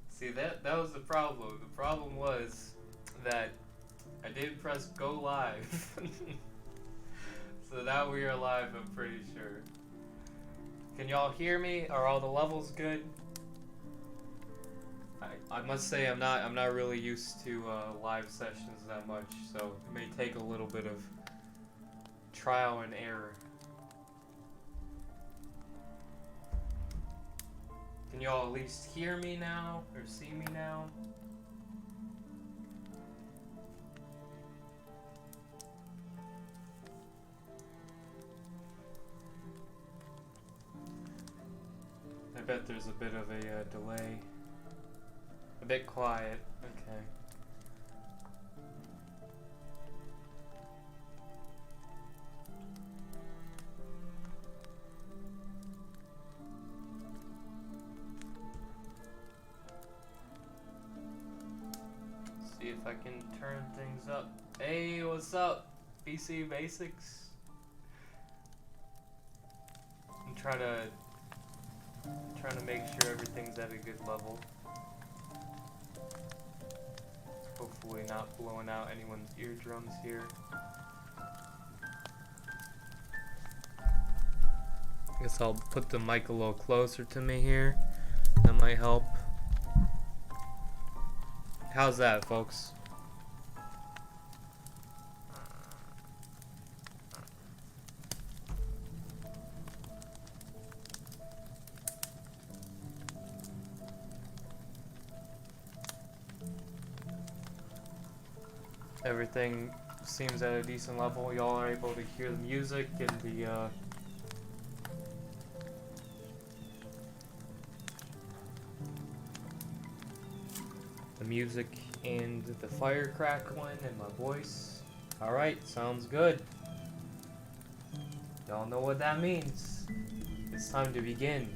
See, that was the problem. The problem was that I didn't press go live. So now we are live, I'm pretty sure. Can y'all hear me? Are all the levels good? I must say I'm not really used to live sessions that much, so it may take a little bit of trial and error. Can y'all at least hear me now or see me now? I bet there's a bit of a delay. A bit quiet. Okay. See if I can turn things up. Hey, what's up? PC Basics. I'm trying to make sure everything's at a good level. Hopefully not blowing out anyone's eardrums here. Guess I'll put the mic a little closer to me here. That might help. How's that, folks? Everything seems at a decent level. Y'all are able to hear the music and the music and the fire crackling and my voice. Alright, sounds good. Y'all know what that means. It's time to begin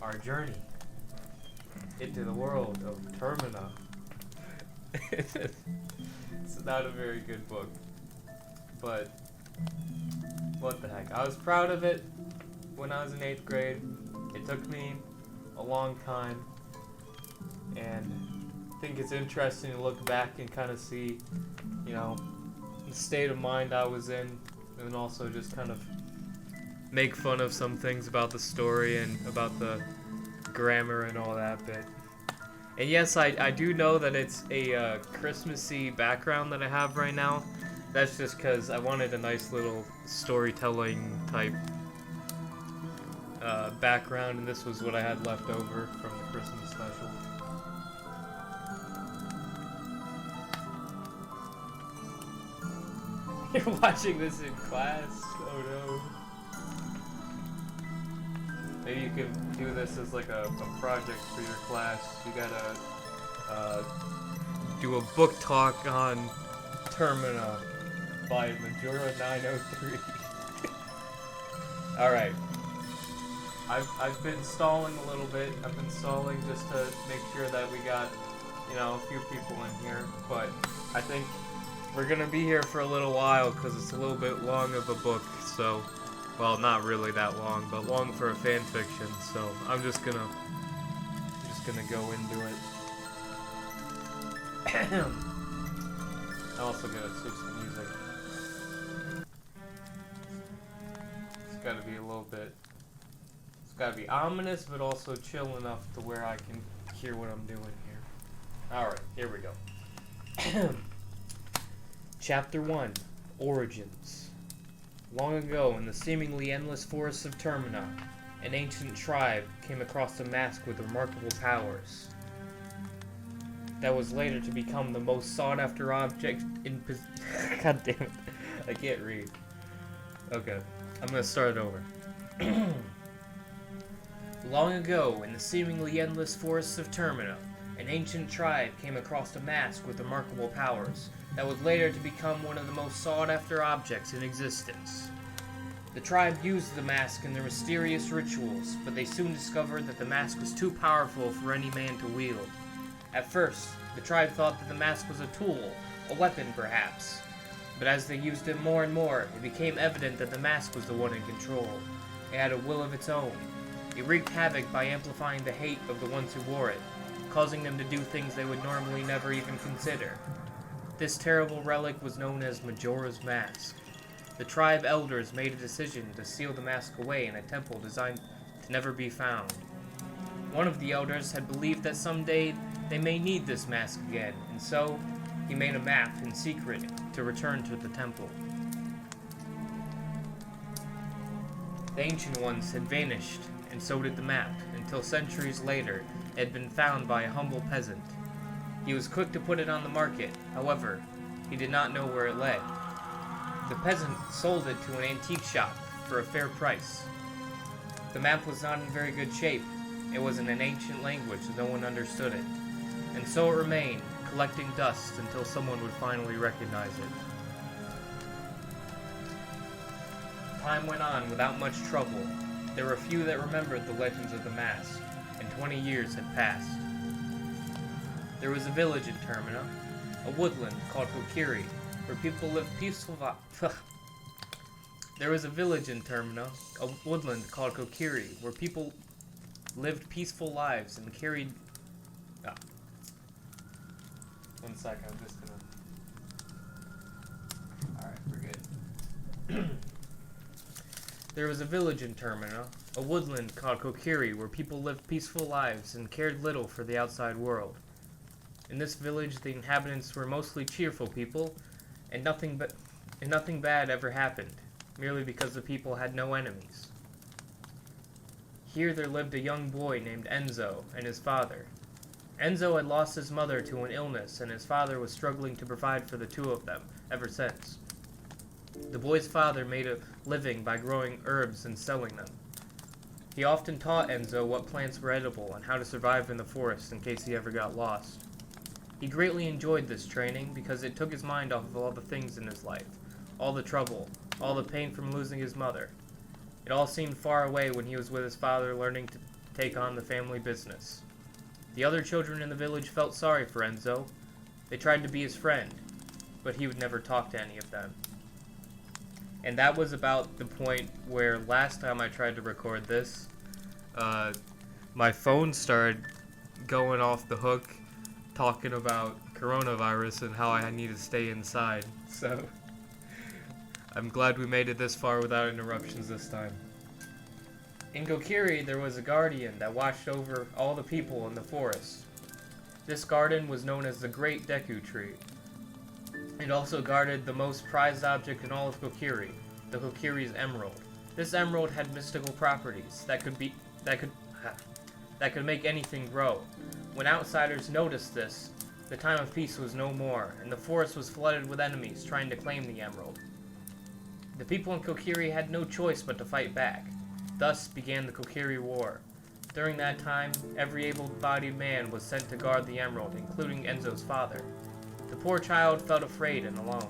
our journey into the world of Termina. It's not a very good book, but what the heck. I was proud of it when I was in 8th grade. It took me a long time, and I think it's interesting to look back and kind of see, you know, the state of mind I was in, and also just kind of make fun of some things about the story and about the grammar and all that bit. And yes, I do know that it's a Christmassy background that I have right now. That's just because I wanted a nice little storytelling type background, and this was what I had left over from the Christmas special. You're watching this in class? Oh no. Maybe you could do this as like a project for your class. You gotta do a book talk on Termina by Majora 903. Alright. I've been stalling a little bit. I've been stalling just to make sure that we got, you know, a few people in here. But I think we're gonna be here for a little while because it's a little bit long of a book, so... Well, not really that long, but long for a fan fiction, so I'm just gonna go into it. I'm also gonna switch the music. It's gotta be a little bit, it's gotta be ominous, but also chill enough to where I can hear what I'm doing here. Alright, here we go. Chapter 1, Origins. Long ago, in the seemingly endless forests of Termina, an ancient tribe came across a mask with remarkable powers that was later to become the most sought-after object in God damn it. I can't read. Okay, I'm gonna start over. Long ago, in the seemingly endless forests of Termina, an ancient tribe came across a mask with remarkable powers that was later to become one of the most sought-after objects in existence. The tribe used the mask in their mysterious rituals, but they soon discovered that the mask was too powerful for any man to wield. At first, the tribe thought that the mask was a tool, a weapon perhaps. But as they used it more and more, it became evident that the mask was the one in control. It had a will of its own. It wreaked havoc by amplifying the hate of the ones who wore it, causing them to do things they would normally never even consider. This terrible relic was known as Majora's Mask. The tribe elders made a decision to seal the mask away in a temple designed to never be found. One of the elders had believed that someday they may need this mask again, and so he made a map in secret to return to the temple. The Ancient Ones had vanished, and so did the map, until centuries later it had been found by a humble peasant. He was quick to put it on the market, however, he did not know where it lay. The peasant sold it to an antique shop for a fair price. The map was not in very good shape. It was in an ancient language, no one understood it, and so it remained, collecting dust until someone would finally recognize it. Time went on without much trouble. There were few that remembered the legends of the mask, and 20 years had passed. There was a village in Termina, a woodland called Kokiri, where people lived peaceful There was a village in Termina, a woodland called Kokiri, where people lived peaceful lives and carried... Ah. 1 second, I'm just gonna... Alright, we're good. There was a village in Termina, a woodland called Kokiri, where people lived peaceful lives and cared little for the outside world. In this village, the inhabitants were mostly cheerful people, and nothing bad ever happened, merely because the people had no enemies. Here there lived a young boy named Enzo and his father. Enzo had lost his mother to an illness, and his father was struggling to provide for the two of them ever since. The boy's father made a living by growing herbs and selling them. He often taught Enzo what plants were edible and how to survive in the forest in case he ever got lost. He greatly enjoyed this training because it took his mind off of all the things in his life, all the trouble, all the pain from losing his mother. It all seemed far away when he was with his father learning to take on the family business. The other children in the village felt sorry for Enzo. They tried to be his friend, but he would never talk to any of them. And that was about the point where last time I tried to record this, my phone started going off the hook talking about coronavirus and how I need to stay inside. So I'm glad we made it this far without interruptions this time. In Kokiri, there was a guardian that watched over all the people in the forest. This garden was known as the Great Deku Tree. It also guarded the most prized object in all of Kokiri, the Kokiri's emerald. This emerald had mystical properties that could make anything grow. When outsiders noticed this, the time of peace was no more, and the forest was flooded with enemies trying to claim the emerald. The people in Kokiri had no choice but to fight back. Thus began the Kokiri War. During that time, every able-bodied man was sent to guard the emerald, including Enzo's father. The poor child felt afraid and alone.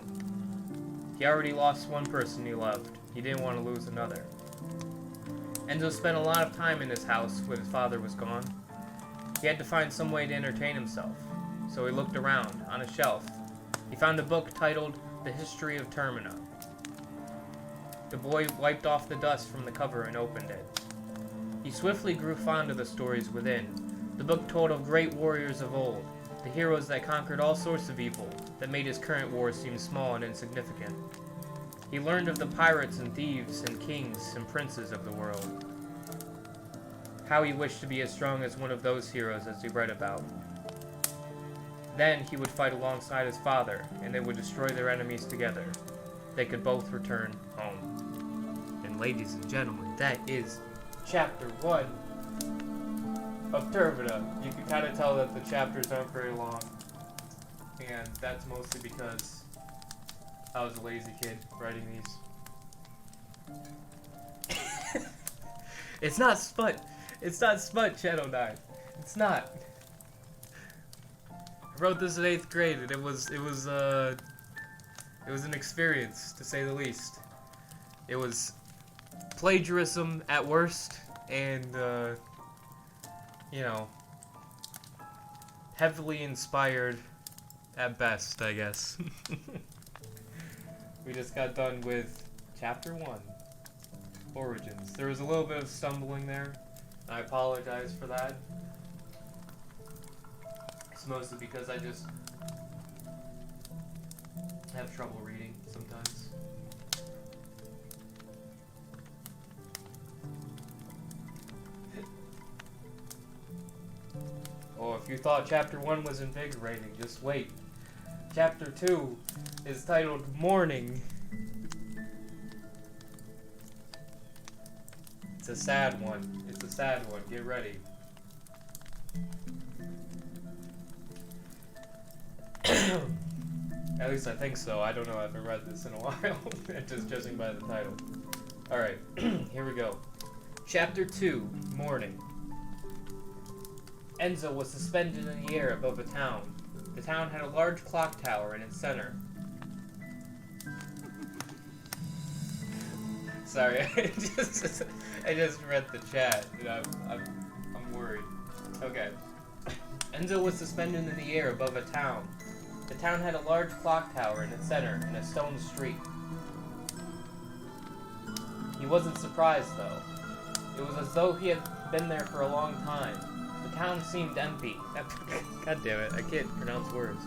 He already lost one person he loved. He didn't want to lose another. Enzo spent a lot of time in his house when his father was gone. He had to find some way to entertain himself, so he looked around. On a shelf, he found a book titled The History of Termina. The boy wiped off the dust from the cover and opened it. He swiftly grew fond of the stories within. The book told of great warriors of old, the heroes that conquered all sorts of evil that made his current war seem small and insignificant. He learned of the pirates and thieves and kings and princes of the world. How he wished to be as strong as one of those heroes as he read about. Then he would fight alongside his father, and they would destroy their enemies together. They could both return home. And ladies and gentlemen, that is Chapter 1 of Termina. You can kind of tell that the chapters aren't very long. And that's mostly because I was a lazy kid writing these. It's not smut. It's not smut, Shadow Knight. It's not. I wrote this in 8th grade, and it was an experience, to say the least. It was plagiarism at worst, and, heavily inspired at best, I guess. We just got done with Chapter 1, Origins. There was a little bit of stumbling there, I apologize for that. It's mostly because I just have trouble reading sometimes. Oh, if you thought Chapter 1 was invigorating, just wait. Chapter 2 is titled Morning. It's a sad one. It's a sad one. Get ready. At least I think so. I don't know. I haven't read this in a while. Just judging by the title. Alright, here we go. Chapter 2, Morning. Enzo was suspended in the air above a town. The town had a large clock tower in its center. Sorry, I just read the chat, and I'm worried. Okay. Enzo was suspended in the air above a town. The town had a large clock tower in its center, in a stone street. He wasn't surprised, though. It was as though he had been there for a long time. The town seemed empty. God damn it, I can't pronounce words.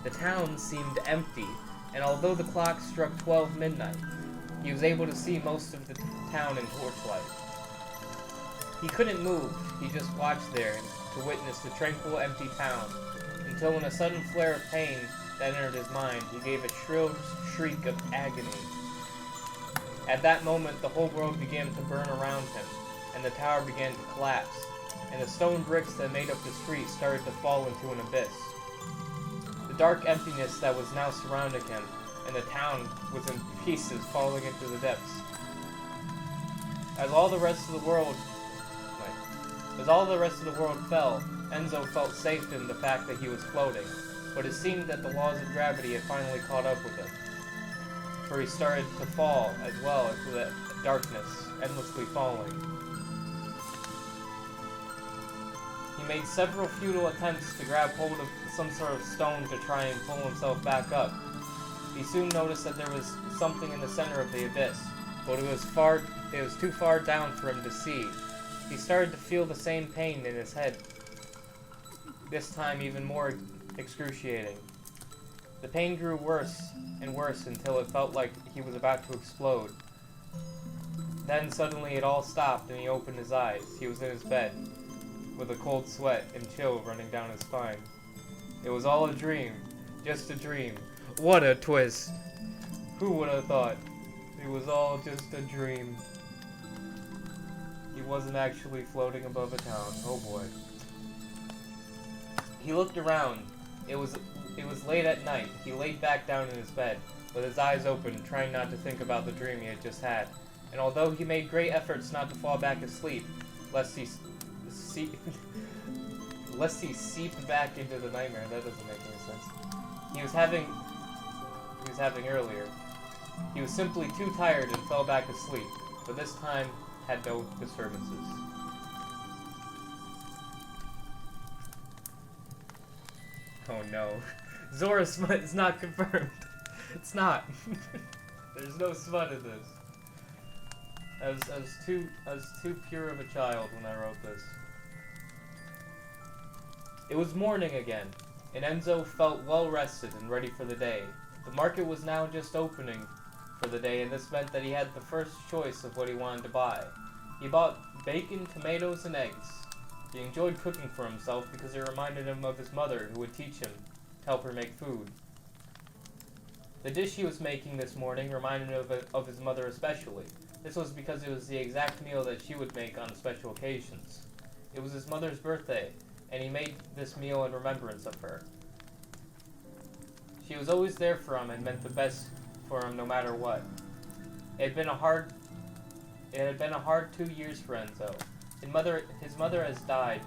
The town seemed empty, and although the clock struck 12 midnight, he was able to see most of the town in torchlight. He couldn't move, he just watched there to witness the tranquil, empty town, until in a sudden flare of pain that entered his mind, he gave a shrill shriek of agony. At that moment, the whole world began to burn around him, and the tower began to collapse, and the stone bricks that made up the street started to fall into an abyss. The dark emptiness that was now surrounding him, and the town was in pieces falling into the depths. As all the rest of the world fell, Enzo felt safe in the fact that he was floating, but it seemed that the laws of gravity had finally caught up with him, for he started to fall as well into the darkness, endlessly falling. He made several futile attempts to grab hold of some sort of stone to try and pull himself back up. He soon noticed that there was something in the center of the abyss, but it was too far down for him to see. He started to feel the same pain in his head, this time even more excruciating. The pain grew worse and worse until it felt like he was about to explode. Then suddenly it all stopped and he opened his eyes. He was in his bed, with a cold sweat and chill running down his spine. It was all a dream, just a dream. What a twist! Who would have thought? It was all just a dream. He wasn't actually floating above a town. Oh boy. He looked around. It was late at night. He laid back down in his bed, with his eyes open, trying not to think about the dream he had just had. And although he made great efforts not to fall back asleep, lest he seeped back into the nightmare, that doesn't make any sense. He was having earlier. He was simply too tired and fell back asleep, but this time had no disturbances. Oh no. Zora smut is not confirmed. It's not. There's no smut in this. I was too pure of a child when I wrote this. It was morning again, and Enzo felt well rested and ready for the day. The market was now just opening for the day, and this meant that he had the first choice of what he wanted to buy. He bought bacon, tomatoes, and eggs. He enjoyed cooking for himself because it reminded him of his mother, who would teach him to help her make food. The dish he was making this morning reminded him of his mother especially. This was because it was the exact meal that she would make on special occasions. It was his mother's birthday, and he made this meal in remembrance of her. She was always there for him and meant the best for him no matter what. It had been a hard 2 years for Enzo. His mother has died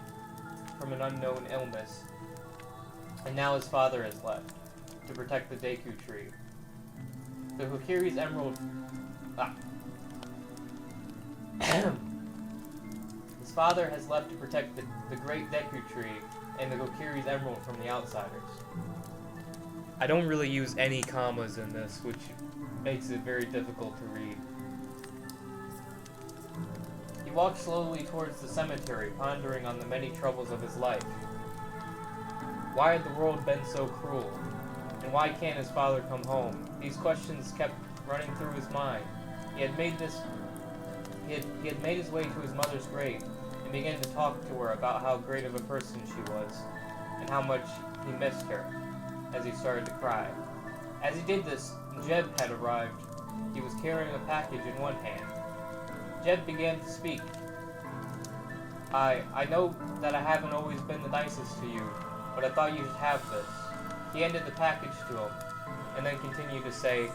from an unknown illness, and now his father has left to protect the Deku tree. The Kokiri's emerald... His father has left to protect the great Deku tree and the Kokiri's emerald from the outsiders. I don't really use any commas in this, which makes it very difficult to read. He walked slowly towards the cemetery, pondering on the many troubles of his life. Why had the world been so cruel? And why can't his father come home? These questions kept running through his mind. He had made his way to his mother's grave and began to talk to her about how great of a person she was and how much he missed her as he started to cry. As he did this, Jeb had arrived. He was carrying a package in one hand. Jeb began to speak. I know that I haven't always been the nicest to you, but I thought you should have this. He handed the package to him, and then continued to say,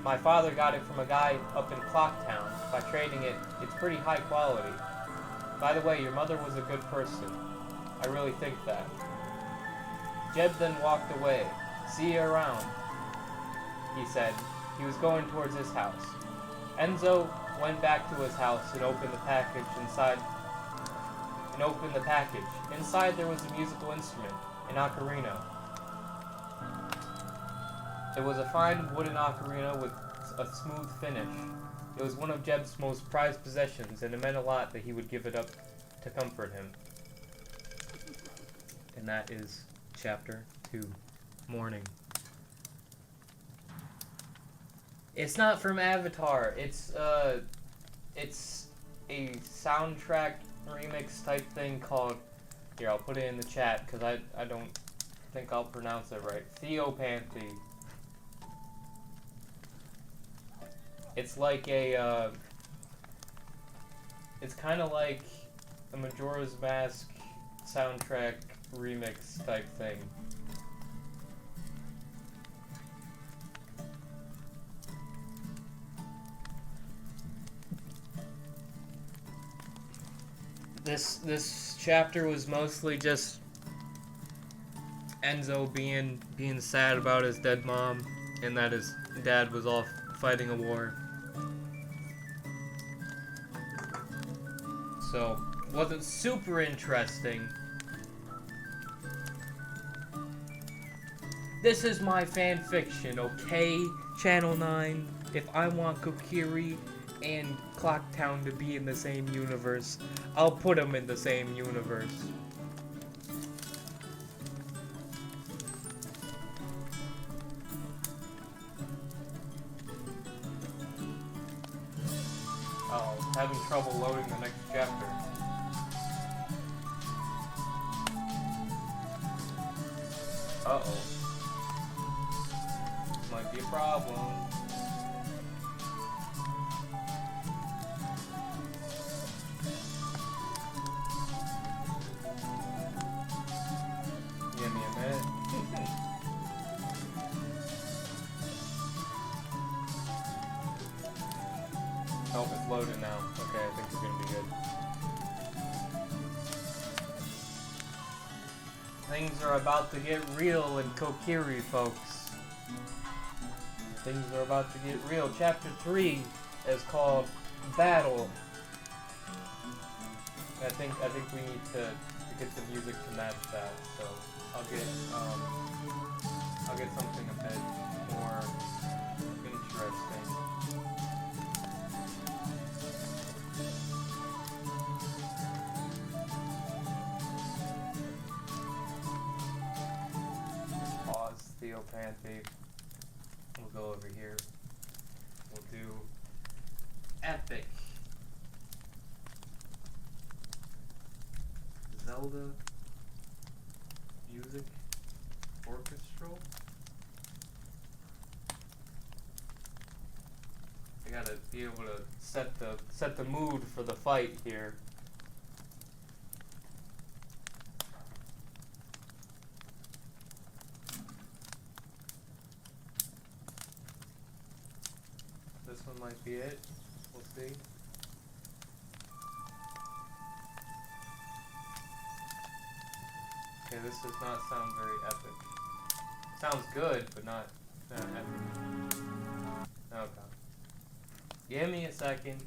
my father got it from a guy up in Clocktown. By trading it, it's pretty high quality. By the way, your mother was a good person. I really think that. Jeb then walked away. See you around, he said. He was going towards his house. Enzo went back to his house and opened the package inside. Inside there was a musical instrument, an ocarina. It was a fine wooden ocarina with a smooth finish. It was one of Jeb's most prized possessions, and it meant a lot that he would give it up to comfort him. And that is Chapter 2, Morning. It's not from Avatar. It's a soundtrack remix type thing called, here, I'll put it in the chat because I don't think I'll pronounce it right. Theopanthy. It's like a, it's kind of like a Majora's Mask soundtrack remix type thing. This chapter was mostly just Enzo being sad about his dead mom and that his dad was off fighting a war. So, wasn't super interesting. This is my fan fiction, okay? Channel 9, if I want Kokiri and Clocktown to be in the same universe, I'll put them in the same universe. Oh, having trouble loading the next chapter. Uh-oh. Might be a problem. Give me a minute. Oh, it's loaded now. Okay, I think we're gonna be good. Things are about to get real in Kokiri, folks. Things are about to get real. Chapter 3 is called Battle. I think we need to get the music to match that. So I'll get something a bit more interesting. Pause Theopanthy. We'll go over here. We'll do Epic. Zelda Music Orchestral. I gotta be able to set the mood for the fight here. This one might be it. We'll see. Okay, this does not sound very epic. Sounds good, but not epic. Okay. Give me a second.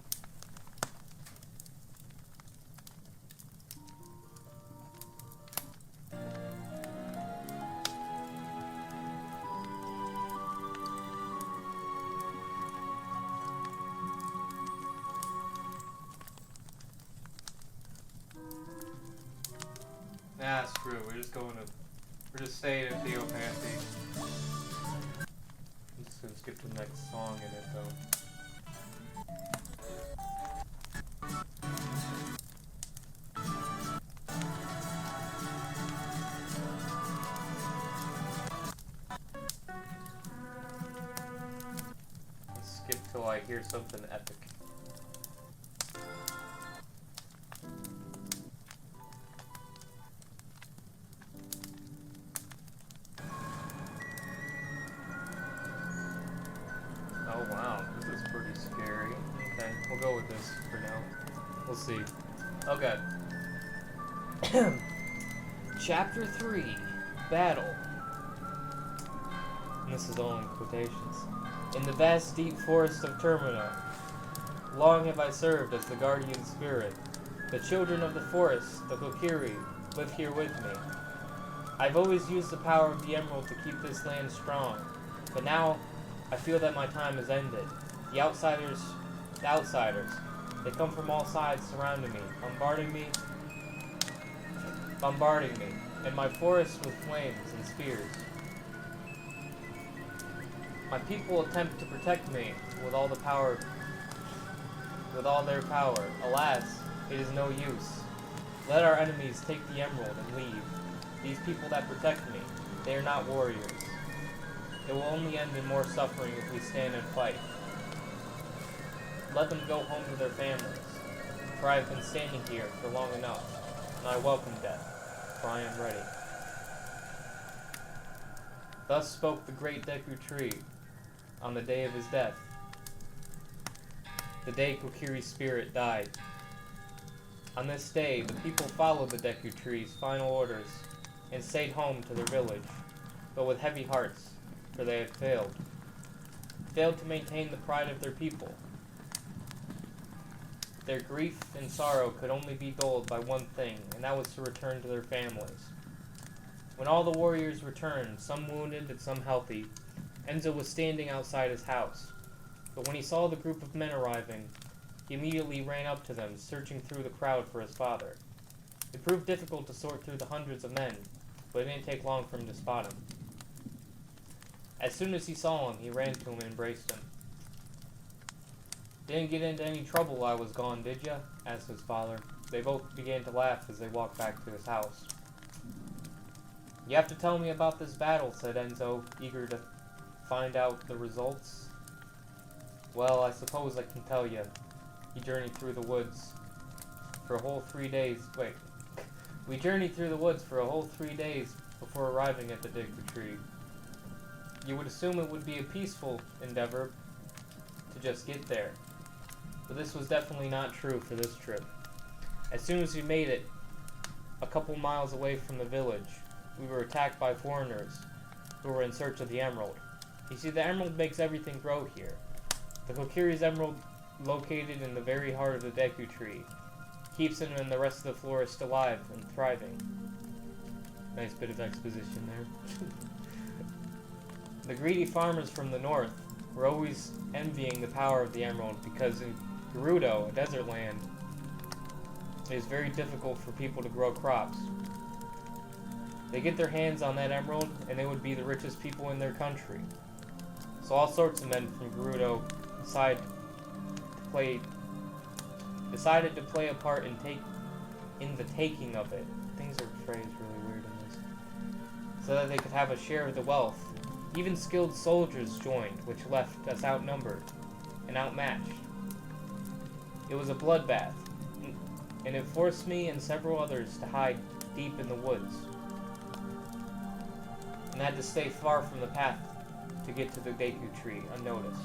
Nah, screw it. We're just staying in Theopathy. I'm just gonna skip the next song in it though. Let's skip till I hear something epic. Oh wow, this is pretty scary. Okay, we'll go with this for now. We'll see. Okay. Chapter 3, Battle. And this is all in quotations. In the vast deep forest of Termina, long have I served as the guardian spirit. The children of the forest, the Kokiri, live here with me. I've always used the power of the emerald to keep this land strong, but now I feel that my time has ended. The outsiders, they come from all sides surrounding me, bombarding me, and my forest with flames and spears. My people attempt to protect me with all their power. Alas, it is no use. Let our enemies take the emerald and leave. These people that protect me, they are not warriors. It will only end in more suffering if we stand and fight. Let them go home to their families, for I have been standing here for long enough, and I welcome death, for I am ready. Thus spoke the great Deku Tree on the day of his death, the day Kokiri's spirit died. On this day, the people followed the Deku Tree's final orders and stayed home to their village, but with heavy hearts, for they had failed to maintain the pride of their people. Their grief and sorrow could only be dulled by one thing, and that was to return to their families. When all the warriors returned, some wounded and some healthy, Enzo was standing outside his house. But when he saw the group of men arriving, he immediately ran up to them, searching through the crowd for his father. It proved difficult to sort through the hundreds of men, but it didn't take long for him to spot him. As soon as he saw him, he ran to him and embraced him. "Didn't get into any trouble while I was gone, did ya?" asked his father. They both began to laugh as they walked back to his house. "You have to tell me about this battle," said Enzo, eager to find out the results. "Well, I suppose I can tell you. He journeyed through the woods for a whole 3 days. We journeyed through the woods for a whole 3 days before arriving at the Deku Tree. You would assume it would be a peaceful endeavor to just get there, but this was definitely not true for this trip. As soon as we made it a couple miles away from the village, we were attacked by foreigners who were in search of the emerald. You see, the emerald makes everything grow here. The Kokiri's emerald, located in the very heart of the Deku Tree, keeps it and the rest of the forest alive and thriving." Nice bit of exposition there. The greedy farmers from the north were always envying the power of the emerald because in Gerudo, a desert land, it is very difficult for people to grow crops. They get their hands on that emerald and they would be the richest people in their country. So all sorts of men from Gerudo decided to play a part in the taking of it. Things are phrased really weird in this. So that they could have a share of the wealth. Even skilled soldiers joined, which left us outnumbered and outmatched. It was a bloodbath, and it forced me and several others to hide deep in the woods, and had to stay far from the path to get to the Deku Tree unnoticed.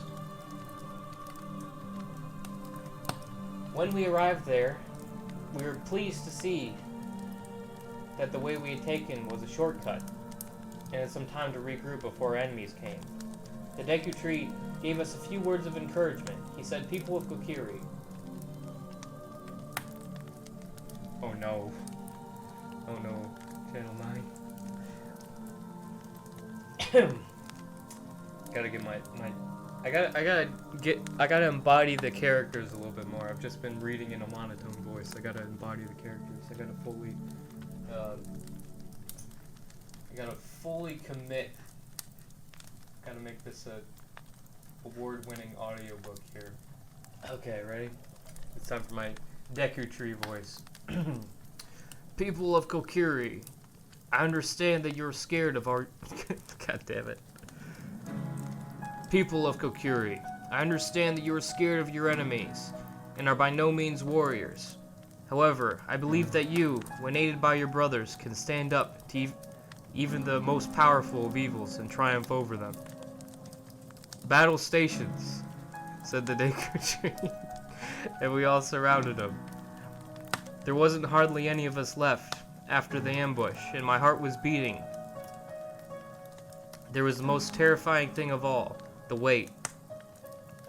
When we arrived there, we were pleased to see that the way we had taken was a shortcut, and had some time to regroup before our enemies came. The Deku Tree gave us a few words of encouragement. He said, "People of Kokiri." Oh no. Oh no. Channel 9. Gotta get I gotta embody the characters a little bit more. I've just been reading in a monotone voice. I gotta embody the characters. I gotta fully I gotta fully commit. Gotta make this a award-winning audiobook here. Okay, ready? It's time for my Deku Tree voice. People of Kokiri, I understand that you're scared of our... God damn it. People of Kokiri, I understand that you are scared of your enemies, and are by no means warriors. However, I believe that you, when aided by your brothers, can stand up to even the most powerful of evils and triumph over them. Battle stations, said the Deku Tree, and we all surrounded him. There wasn't hardly any of us left after the ambush, and my heart was beating. There was the most terrifying thing of all, the wait.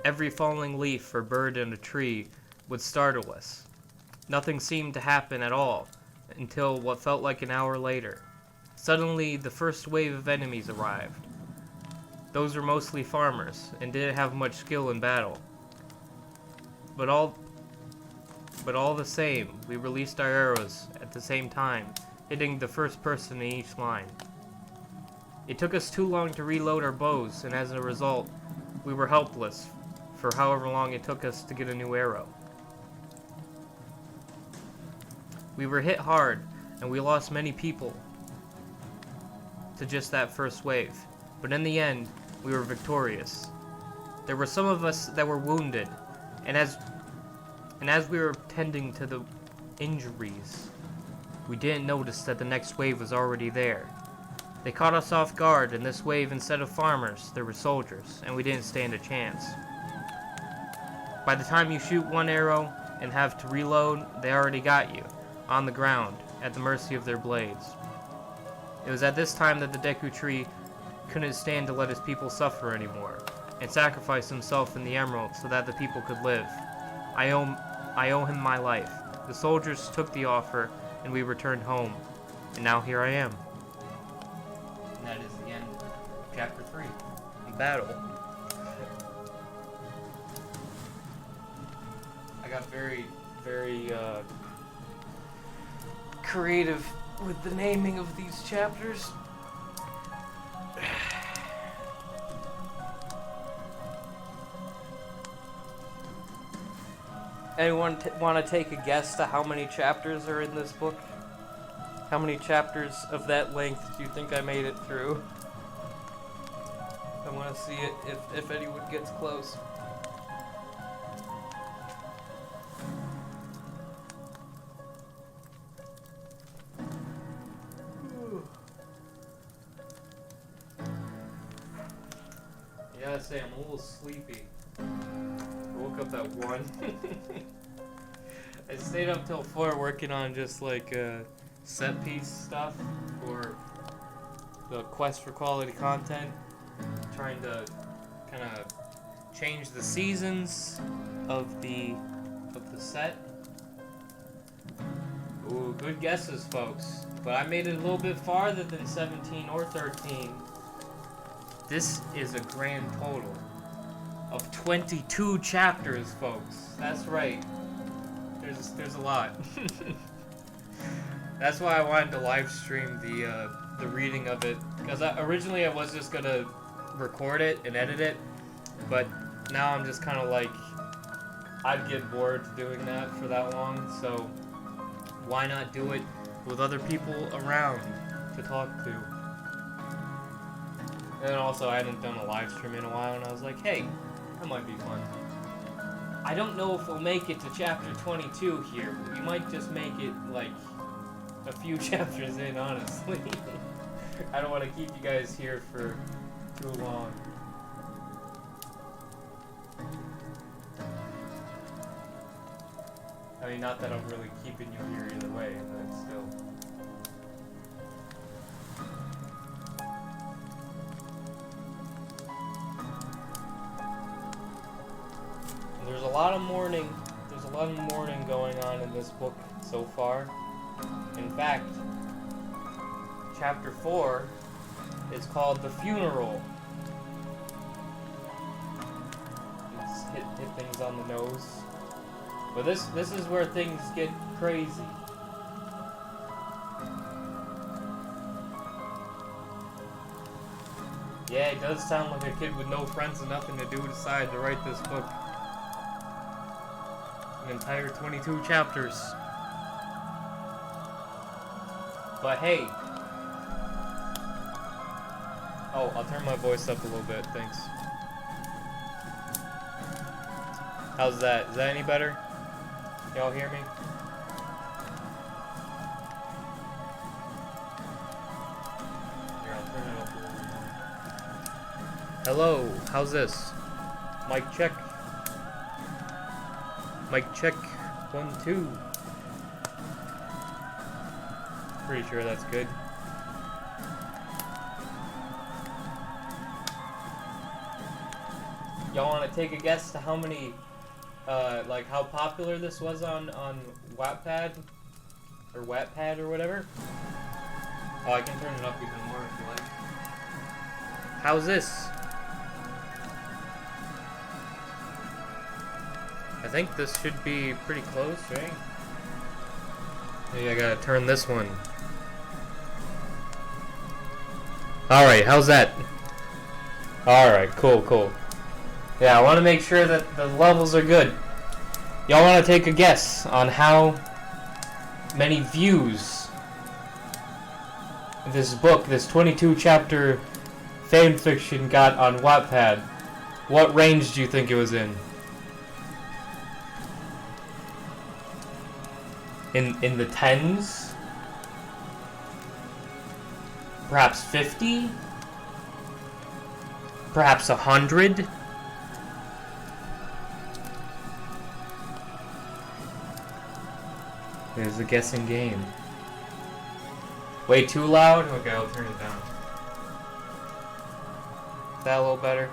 Every falling leaf or bird in a tree would startle us. Nothing seemed to happen at all until what felt like an hour later. Suddenly, the first wave of enemies arrived. Those were mostly farmers and didn't have much skill in battle. But all the same, we released our arrows at the same time, hitting the first person in each line. It took us too long to reload our bows, and as a result, we were helpless for however long it took us to get a new arrow. We were hit hard, and we lost many people to just that first wave. But in the end, we were victorious. There were some of us that were wounded, and as we were tending to the injuries, we didn't notice that the next wave was already there. They caught us off guard, and this wave, instead of farmers, there were soldiers, and we didn't stand a chance. By the time you shoot one arrow and have to reload, they already got you, on the ground, at the mercy of their blades. It was at this time that the Deku Tree couldn't stand to let his people suffer anymore, and sacrificed himself in the emerald so that the people could live. I owe him my life. The soldiers took the offer, and we returned home, and now here I am. And that is the end of Chapter 3, Battle. I got very, very creative with the naming of these chapters. Anyone want to take a guess to how many chapters are in this book? How many chapters of that length do you think I made it through? I want to see it if anyone gets close. I gotta say, I'm a little sleepy. I woke up at 1. I stayed up till 4 working on just like set piece stuff for the quest for quality content. Trying to kind of change the seasons of the set. Ooh, good guesses, folks. But I made it a little bit farther than 17 or 13. This is a grand total of 22 chapters, folks. That's right. There's a lot. That's why I wanted to live stream the reading of it, because originally I was just gonna record it and edit it, but now I'm just kind of like, I'd get bored doing that for that long, so why not do it with other people around to talk to? And then also, I hadn't done a live stream in a while, and I was like, hey, that might be fun. I don't know if we'll make it to chapter 22 here. We might just make it, like, a few chapters in, honestly. I don't want to keep you guys here for too long. I mean, not that I'm really keeping you here either way, but still. There's a lot of mourning going on in this book so far. In fact, chapter 4 is called The Funeral. Let's hit things on the nose. But this is where things get crazy. does sound like a kid with no friends and nothing to do decided to write this book. An entire 22 chapters. But hey. Oh, I'll turn my voice up a little bit, thanks. How's that? Is that any better? Y'all hear me? Here, I'll turn it up a little more. Hello, how's this? Mic check. Mic check. 1, 2. Pretty sure that's good. Y'all want to take a guess to how many, like how popular this was on Wattpad? Or Wattpad or whatever? Oh, I can turn it up even more if you like. How's this? I think this should be pretty close, right? Maybe I gotta turn this one. Alright, how's that? Alright, cool. Yeah, I want to make sure that the levels are good. Y'all want to take a guess on how many views this book, this 22 chapter fanfiction got on Wattpad? What range do you think it was in? In the tens? Perhaps 50? Perhaps 100? It was a guessing game. Way too loud? Okay, I'll turn it down. Is that a little better?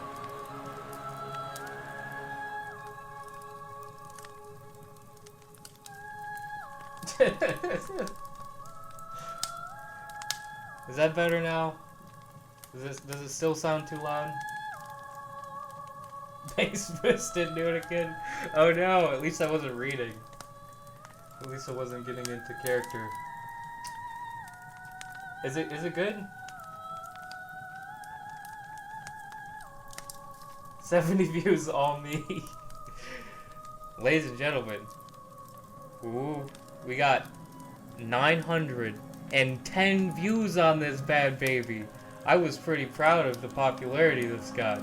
Is that better now? Does it still sound too loud? Base Fist didn't do it again. Oh no, at least I wasn't reading. At least I wasn't getting into character. Is it good? 70 views, all me. Ladies and gentlemen. Ooh, we got 910 views on this bad baby. I was pretty proud of the popularity this got.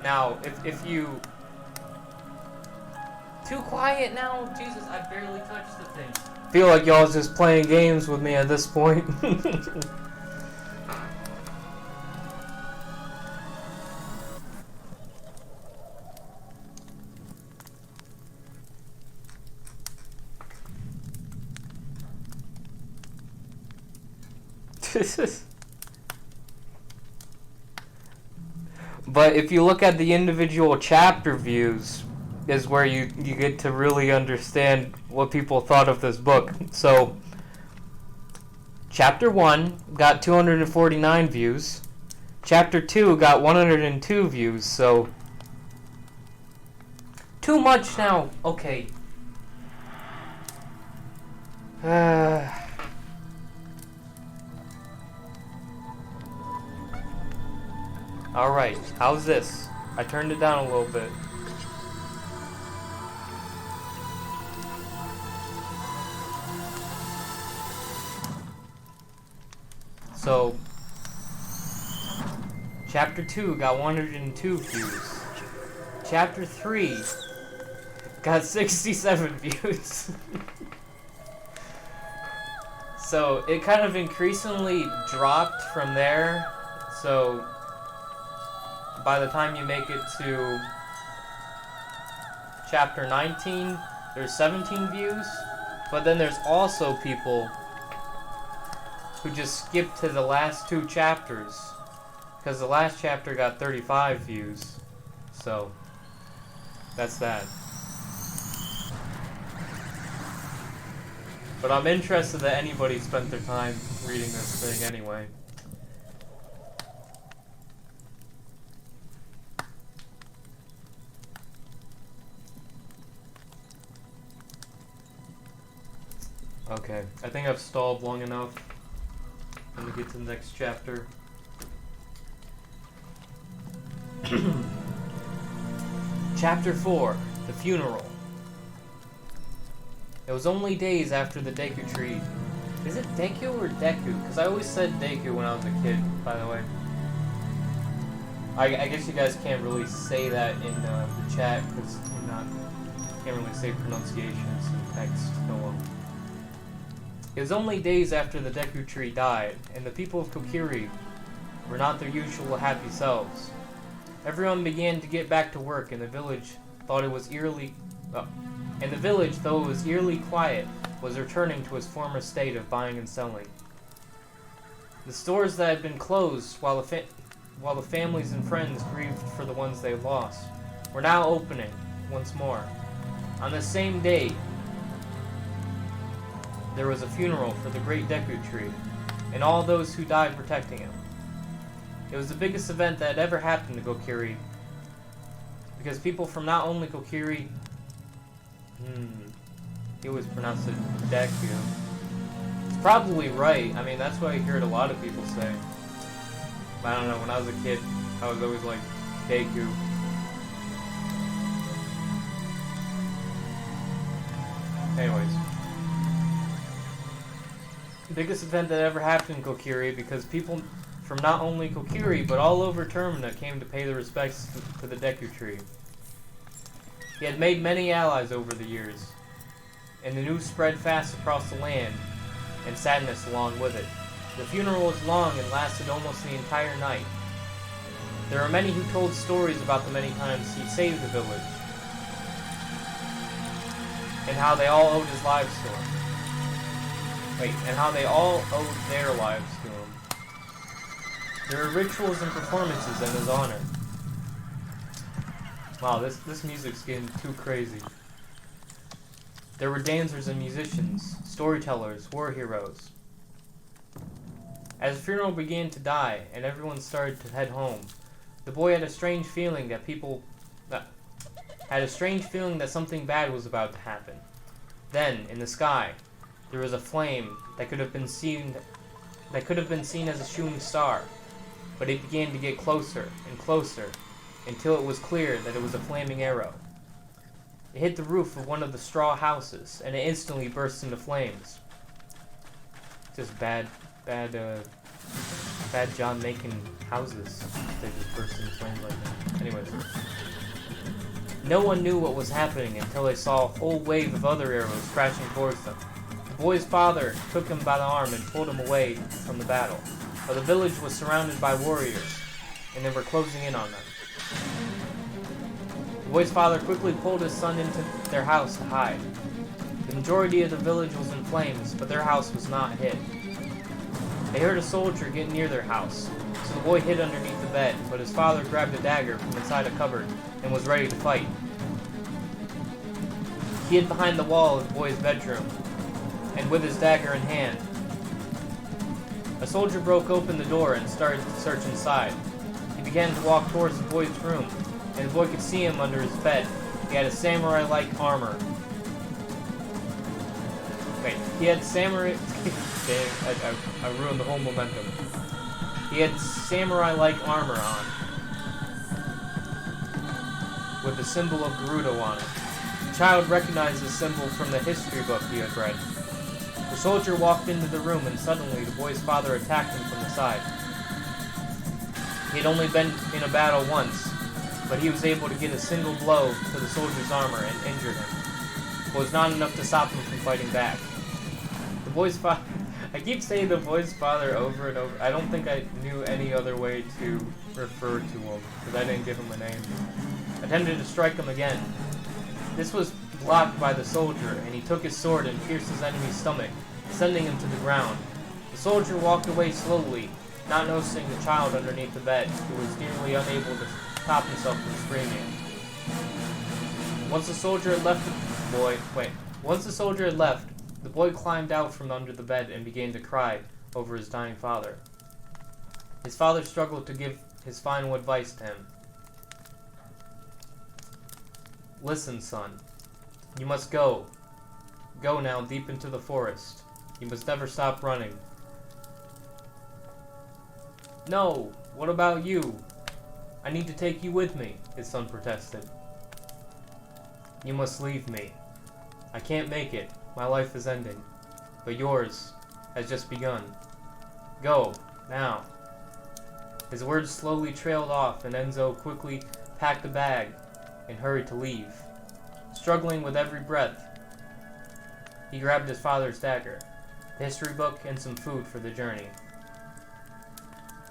Now, if you... Too quiet now? Jesus, I barely touched the thing. Feel like y'all's just playing games with me at this point. But if you look at the individual chapter views, is where you get to really understand what people thought of this book. So, Chapter 1 got 249 views. Chapter 2 got 102 views, so... Too much now! Okay. Alright, how's this? I turned it down a little bit. So, Chapter 2 got 102 views. Chapter 3 got 67 views. So, it kind of increasingly dropped from there. So, by the time you make it to Chapter 19, there's 17 views. But then there's also people who just skipped to the last 2 chapters, because the last chapter got 35 views. So, that's that. But I'm interested that anybody spent their time reading this thing anyway. Okay, I think I've stalled long enough. Let me get to the next chapter. Chapter 4, The Funeral. It was only days after the Deku tree. Is it Deku or Deku? Because I always said Deku when I was a kid, by the way. I guess you guys can't really say that in the chat because you're not can't really say pronunciations in text. No. It was only days after the Deku tree died, and the people of Kokiri were not their usual happy selves. Everyone began to get back to work, and the village thought it was eerily. And the village, though it was eerily quiet, was returning to its former state of buying and selling. The stores that had been closed while the families and friends grieved for the ones they lost were now opening once more. On the same day, there was a funeral for the great Deku tree, and all those who died protecting him. It was the biggest event that had ever happened to Kokiri, because people from not only Kokiri, he always pronounced it Deku. It's probably right. I mean, that's what I heard a lot of people say. But I don't know, when I was a kid, I was always like, Deku. Anyways. The biggest event that ever happened in Kokiri, because people from not only Kokiri, but all over Termina came to pay their respects to the Deku tree. He had made many allies over the years, and the news spread fast across the land, and sadness along with it. The funeral was long and lasted almost the entire night. There are many who told stories about the many times he saved the village, and how they all owed his lives to him. And how they all owed their lives to him. There are rituals and performances in his honor. Wow, this music's getting too crazy. There were dancers and musicians, storytellers, war heroes. As the funeral began to die and everyone started to head home, the boy had a strange feeling that something bad was about to happen. Then, in the sky, there was a flame that could have been seen as a shooting star, but it began to get closer and closer until it was clear that it was a flaming arrow. It hit the roof of one of the straw houses, and it instantly burst into flames. Just bad job making houses. They just burst into flames like that. Anyways. No one knew what was happening until they saw a whole wave of other arrows crashing towards them. The boy's father took him by the arm and pulled him away from the battle, but the village was surrounded by warriors, and they were closing in on them. The boy's father quickly pulled his son into their house to hide. The majority of the village was in flames, but their house was not hit. They heard a soldier get near their house, so the boy hid underneath the bed, but his father grabbed a dagger from inside a cupboard and was ready to fight. He hid behind the wall of the boy's bedroom, and with his dagger in hand, a soldier broke open the door and started to search inside. He began to walk towards the boy's room, and the boy could see him under his bed. He had a samurai-like armor. Wait, he had samurai... Dang, I ruined the whole momentum. He had samurai-like armor on, with the symbol of Gerudo on it. The child recognized the symbol from the history book he had read. The soldier walked into the room, and suddenly the boy's father attacked him from the side. He had only been in a battle once, but he was able to get a single blow to the soldier's armor and injured him. But it was not enough to stop him from fighting back. The boy's father... I keep saying the boy's father over and over. I don't think I knew any other way to refer to him, because I didn't give him a name. Attempted to strike him again. This was blocked by the soldier, and he took his sword and pierced his enemy's stomach, sending him to the ground. The soldier walked away slowly, not noticing the child underneath the bed, who was nearly unable to stop himself from screaming. Once the soldier had left, the boy climbed out from under the bed and began to cry over his dying father. His father struggled to give his final advice to him. Listen, son. You must go. Go now, deep into the forest. You must never stop running. No! What about you? I need to take you with me, his son protested. You must leave me. I can't make it. My life is ending. But yours has just begun. Go, now. His words slowly trailed off, and Enzo quickly packed a bag and hurried to leave. Struggling with every breath, he grabbed his father's dagger, a history book, and some food for the journey.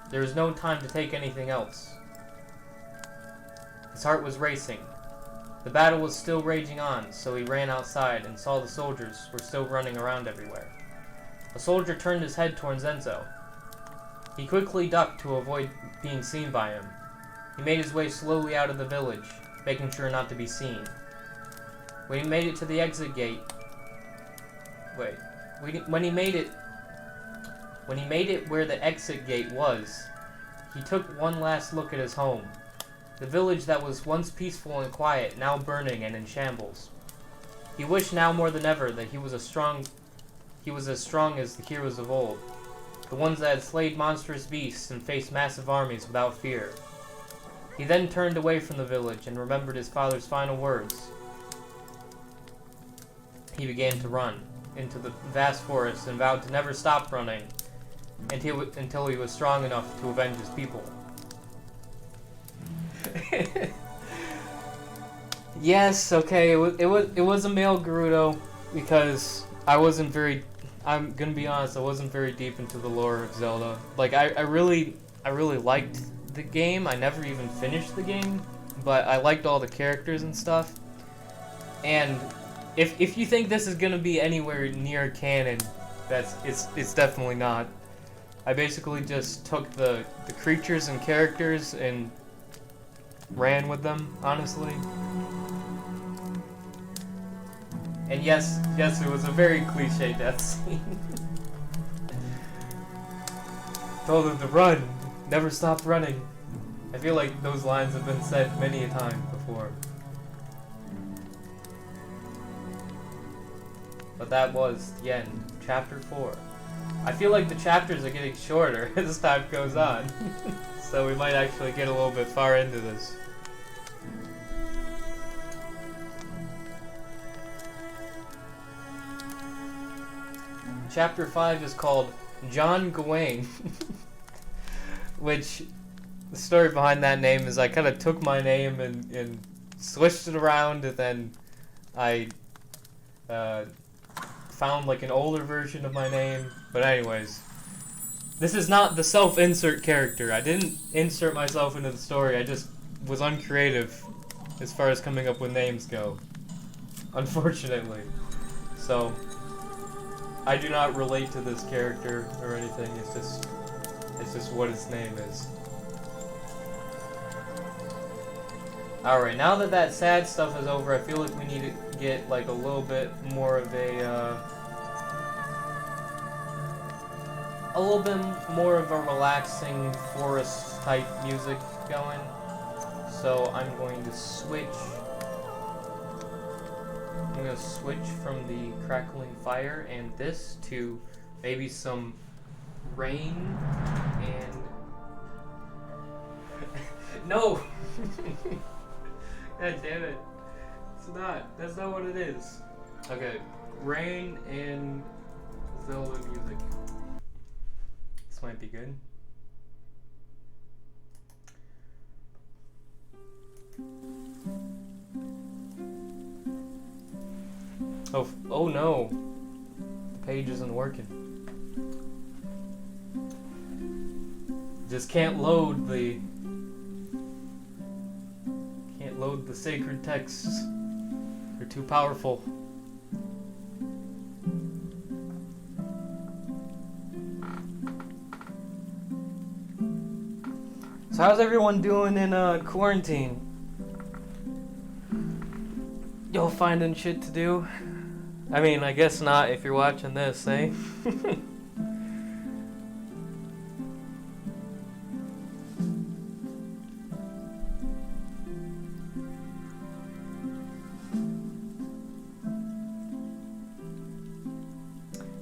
There was no time to take anything else. His heart was racing. The battle was still raging on, so he ran outside and saw the soldiers were still running around everywhere. A soldier turned his head towards Enzo. He quickly ducked to avoid being seen by him. He made his way slowly out of the village, making sure not to be seen. When he made it to the exit gate... When he made it where the exit gate was, he took one last look at his home. The village that was once peaceful and quiet, now burning and in shambles. He wished now more than ever that he was as strong as the heroes of old, the ones that had slayed monstrous beasts and faced massive armies without fear. He then turned away from the village and remembered his father's final words. He began to run into the vast forest and vowed to never stop running until he was strong enough to avenge his people. Yes, okay, it was a male Gerudo, because I'm gonna be honest, I wasn't very deep into the lore of Zelda. Like, I really liked the game. I never even finished the game, but I liked all the characters and stuff. And if you think this is gonna be anywhere near canon, it's definitely not. I basically just took the creatures and characters and ran with them, honestly. And yes, it was a very cliche death scene. Told him to run, never stop running. I feel like those lines have been said many a time before. But that was the end, chapter 4. I feel like the chapters are getting shorter as time goes on. So we might actually get a little bit far into this. Chapter 5 is called John Gawain, which the story behind that name is I kind of took my name and switched it around, and then I found like an older version of my name. But anyways, this is not the self-insert character. I didn't insert myself into the story. I just was uncreative as far as coming up with names go, unfortunately. So I do not relate to this character or anything. It's just what his name is. Alright, now that that sad stuff is over, I feel like we need to get like a little bit more of a relaxing forest type music going. So I'm going to switch from the crackling fire and this to maybe some rain and no. God damn it. That's not what it is. Okay, rain and Zelda music. This might be good. Oh no. The page isn't working. Just can't load the sacred texts. They're too powerful. So how's everyone doing in quarantine? Y'all finding shit to do? I mean, I guess not if you're watching this, eh?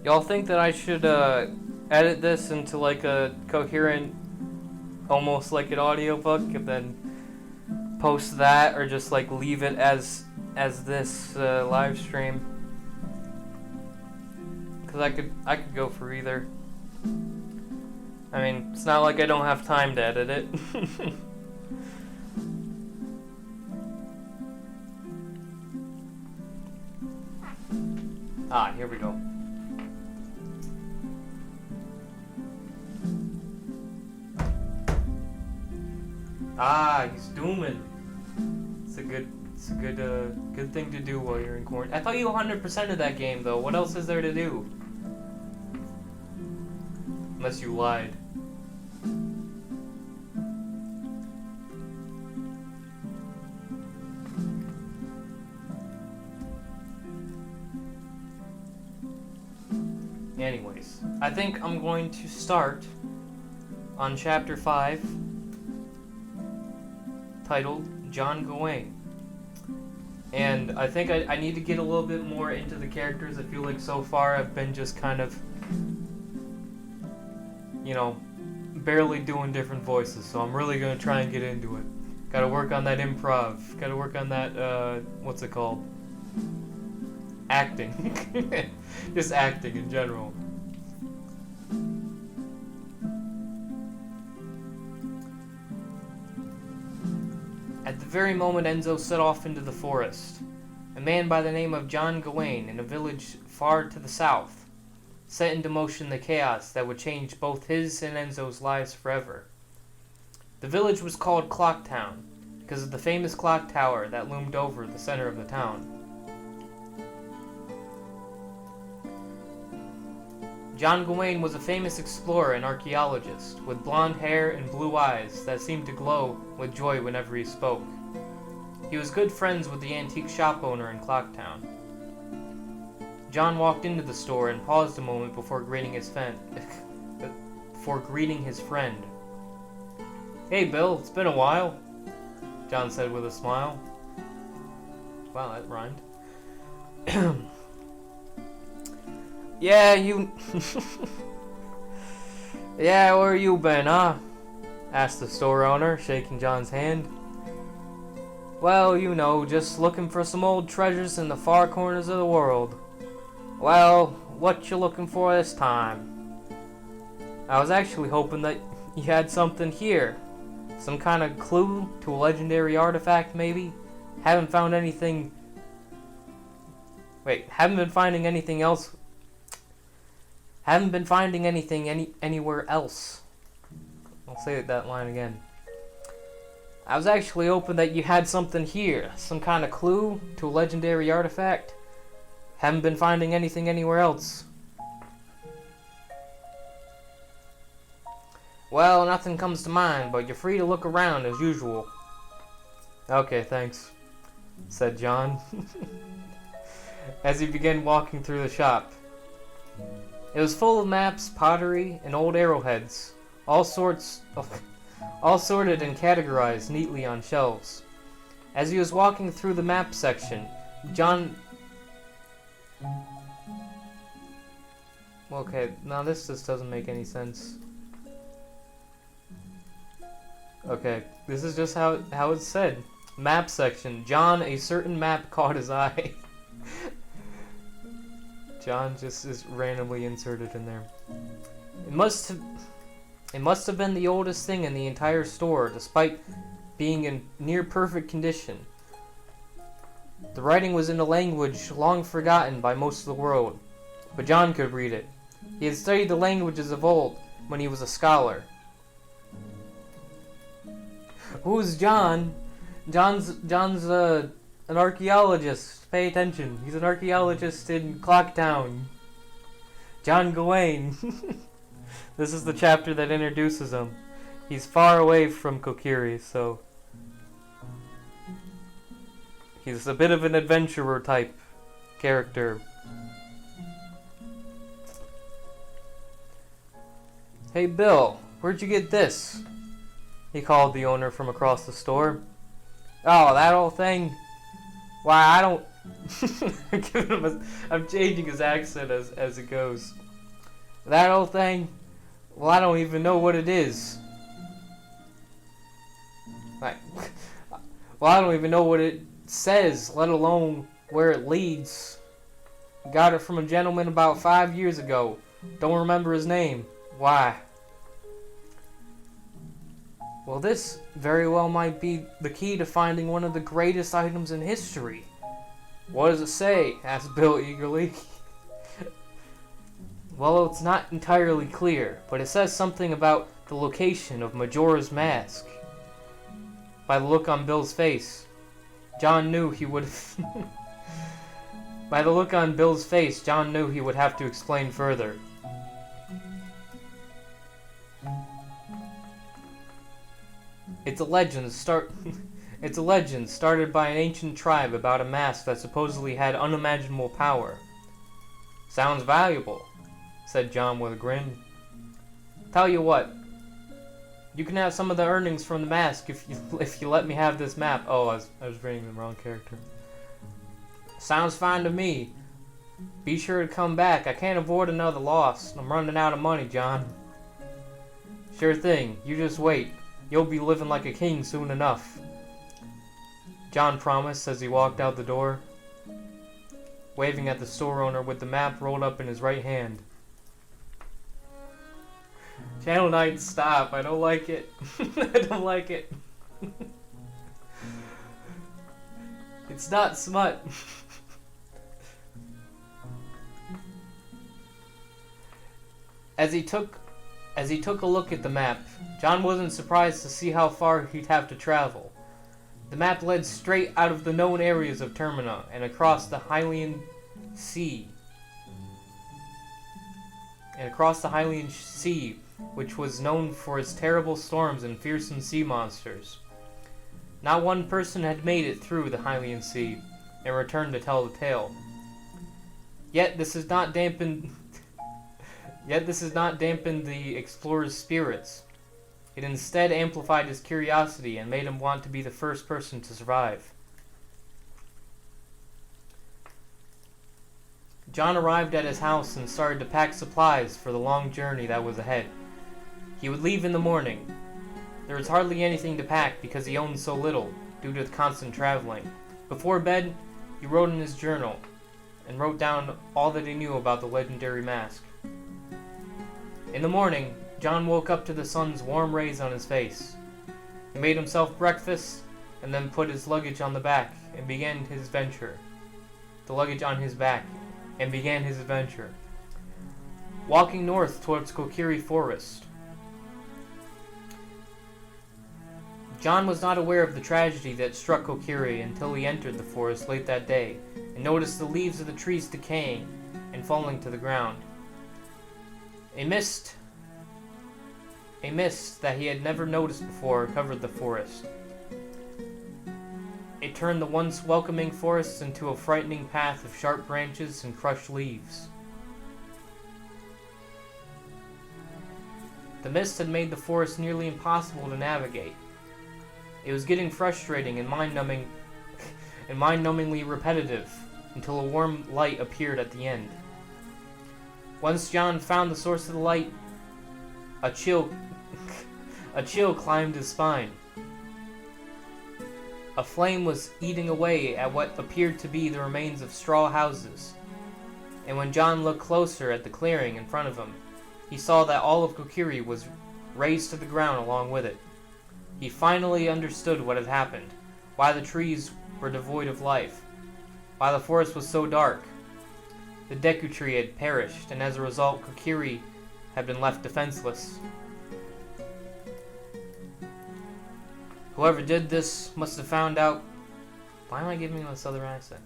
Y'all think that I should edit this into like a coherent, almost like an audiobook, and then post that, or just like leave it as this live stream? Because I could go for either. I mean, it's not like I don't have time to edit it. Ah, here we go. Ah, he's dooming. It's a good thing to do while you're in quarantine. I thought you 100%ed that game though. What else is there to do? Unless you lied. Anyways, I think I'm going to start on chapter 5, titled John Gawain. And I think I need to get a little bit more into the characters. I feel like so far I've been just kind of, you know, barely doing different voices. So I'm really going to try and get into it. Gotta work on that improv. Gotta work on that, what's it called? Acting. Just acting in general. At the very moment Enzo set off into the forest, a man by the name of John Gawain in a village far to the south set into motion the chaos that would change both his and Enzo's lives forever. The village was called Clocktown because of the famous clock tower that loomed over the center of the town. John Gawain was a famous explorer and archaeologist, with blonde hair and blue eyes that seemed to glow with joy whenever he spoke. He was good friends with the antique shop owner in Clocktown. John walked into the store and paused a moment before greeting his friend. "Hey Bill, it's been a while," John said with a smile. Wow, that rhymed. Yeah, Yeah, where you been, huh? Asked the store owner, shaking John's hand. "Well, you know, just looking for some old treasures in the far corners of the world." "Well, what you looking for this time?" "I was actually hoping that you had something here. Some kind of clue to a legendary artifact, maybe? Haven't found anything... Haven't been finding anything else... Haven't been finding anything anywhere else." I'll say that line again. "I was actually hoping that you had something here. Some kind of clue to a legendary artifact. Haven't been finding anything anywhere else." "Well, nothing comes to mind, but you're free to look around as usual." "Okay, thanks," said John, as he began walking through the shop. It was full of maps, pottery, and old arrowheads, all sorted and categorized neatly on shelves. As he was walking through the map section, John... Okay, now this just doesn't make any sense. Okay, this is just how it's said. Map section. John, a certain map caught his eye. John just is randomly inserted in there. It must have been the oldest thing in the entire store, despite being in near perfect condition. The writing was in a language long forgotten by most of the world, but John could read it. He had studied the languages of old when he was a scholar. Who's John? John's an archaeologist. Pay attention. He's an archaeologist in Clocktown. John Gawain. This is the chapter that introduces him. He's far away from Kokiri, so he's a bit of an adventurer type character. "Hey Bill, where'd you get this?" he called the owner from across the store. "Oh, that old thing? Why, I'm changing his accent as it goes. That old thing? Well, I don't even know what it is. Like, well, I don't even know what it says, let alone where it leads. Got it from a gentleman about 5 years ago. Don't remember his name. Why? Well, this very well might be the key to finding one of the greatest items in history. What does it say? Asked Bill eagerly. Well, it's not entirely clear, but it says something about the location of Majora's Mask. By the look on Bill's face, John knew he would... By the look on Bill's face, John knew he would have to explain further. It's a legend started by an ancient tribe about a mask that supposedly had unimaginable power. Sounds valuable, said John with a grin. Tell you what, you can have some of the earnings from the mask if you let me have this map. Oh, I was reading the wrong character. Sounds fine to me. Be sure to come back. I can't afford another loss. I'm running out of money, John. Sure thing. You just wait. You'll be living like a king soon enough. John promised as he walked out the door, waving at the store owner with the map rolled up in his right hand. Channel 9, stop. I don't like it. I don't like it. It's not smut. As he took a look at the map, John wasn't surprised to see how far he'd have to travel. The map led straight out of the known areas of Termina and across the Hylian Sea. Which was known for its terrible storms and fearsome sea monsters. Not one person had made it through the Hylian Sea and returned to tell the tale. Yet this has not dampened the explorer's spirits. It instead amplified his curiosity and made him want to be the first person to survive. John arrived at his house and started to pack supplies for the long journey that was ahead. He would leave in the morning. There was hardly anything to pack because he owned so little due to the constant traveling. Before bed, he wrote in his journal and wrote down all that he knew about the legendary mask. In the morning, John woke up to the sun's warm rays on his face. He made himself breakfast and then put his luggage on the back and began his venture. Walking north towards Kokiri Forest. John was not aware of the tragedy that struck Kokiri until he entered the forest late that day and noticed the leaves of the trees decaying and falling to the ground. A mist that he had never noticed before covered the forest. It turned the once welcoming forests into a frightening path of sharp branches and crushed leaves. The mist had made the forest nearly impossible to navigate. It was getting frustrating and mind-numbingly repetitive until a warm light appeared at the end. Once John found the source of the light, a chill climbed his spine. A flame was eating away at what appeared to be the remains of straw houses, and when John looked closer at the clearing in front of him, he saw that all of Kokiri was razed to the ground along with it. He finally understood what had happened, why the trees were devoid of life, why the forest was so dark. The Deku Tree had perished, and as a result, Kokiri had been left defenseless. Whoever did this must have found out... Why am I giving him a southern accent?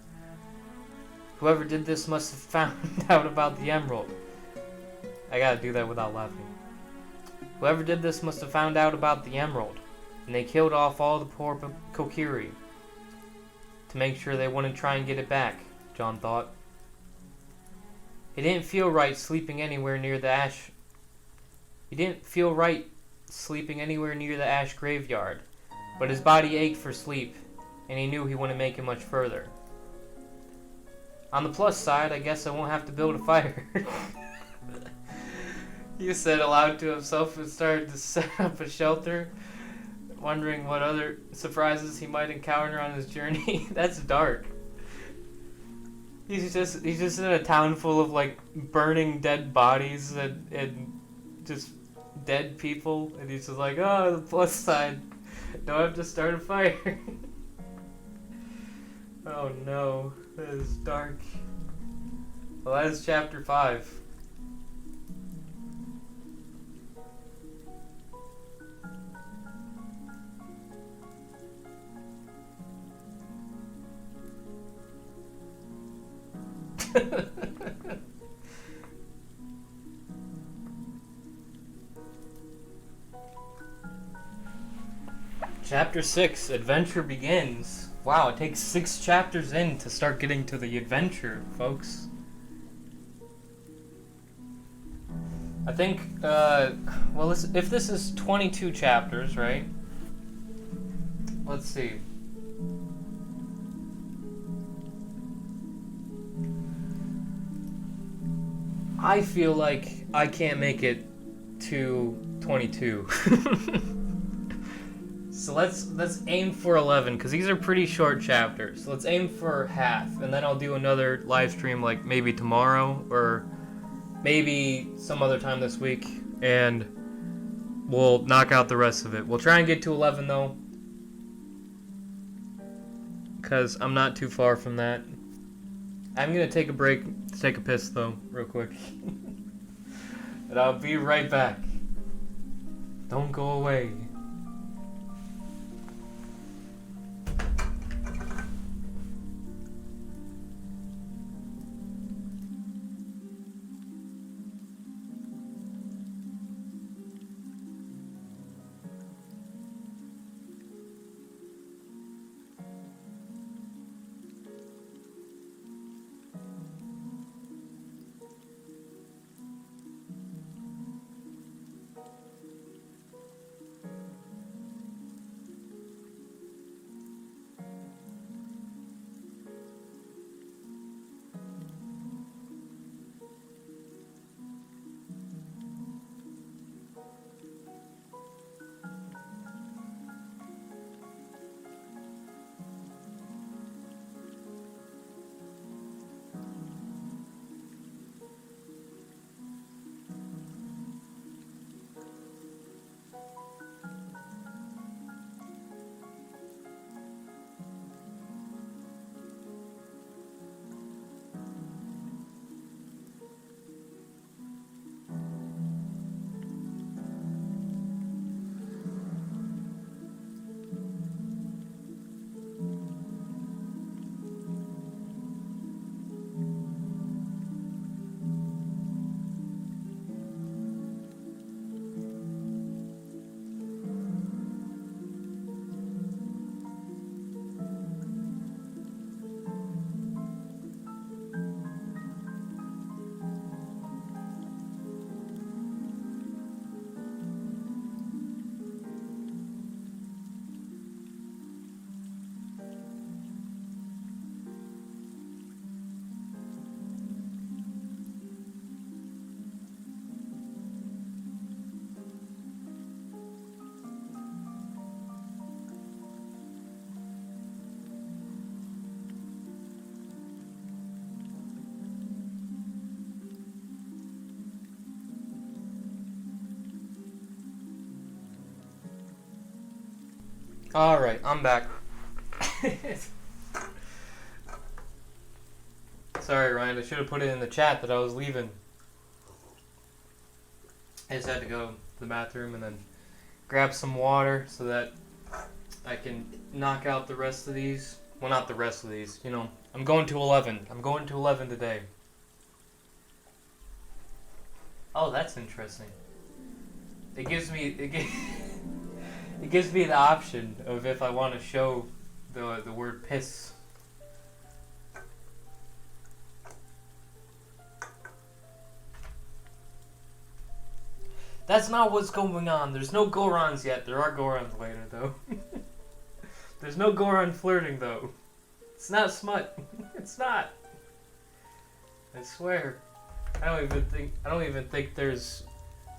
Whoever did this must have found out about the emerald. I gotta do that without laughing. Whoever did this must have found out about the emerald, and they killed off all the poor Kokiri to make sure they wouldn't try and get it back, John thought. It didn't feel right sleeping anywhere near the ash. He didn't feel right sleeping anywhere near the ash graveyard, but his body ached for sleep, and he knew he wouldn't make it much further. On the plus side, I guess I won't have to build a fire. He said aloud to himself and started to set up a shelter, wondering what other surprises he might encounter on his journey. That's dark. He's just in a town full of like burning dead bodies and just dead people, and he's just like, oh, the plus side, don't have to start a fire. Oh no, that is dark. Well, that is chapter 5. Chapter 6, Adventure Begins. Wow, it takes 6 chapters in to start getting to the adventure, folks. I think, well, if this is 22 chapters, right? Let's see. I feel like I can't make it to 22. So let's aim for 11, because these are pretty short chapters. So let's aim for half, and then I'll do another live stream like maybe tomorrow or maybe some other time this week, and we'll knock out the rest of it. We'll try and get to 11 though, because I'm not too far from that. I'm gonna take a break to take a piss though, real quick. And I'll be right back. Don't go away. Alright, I'm back. Sorry, Ryan, I should have put it in the chat that I was leaving. I just had to go to the bathroom and then grab some water so that I can knock out the rest of these. Well, not the rest of these, you know. I'm going to 11. I'm going to 11 today. Oh, that's interesting. It gives me... It gives me the option of if I want to show the word piss. That's not what's going on. There's no Gorons yet. There are Gorons later, though. There's no Goron flirting, though. It's not smut. It's not. I swear. I don't even think there's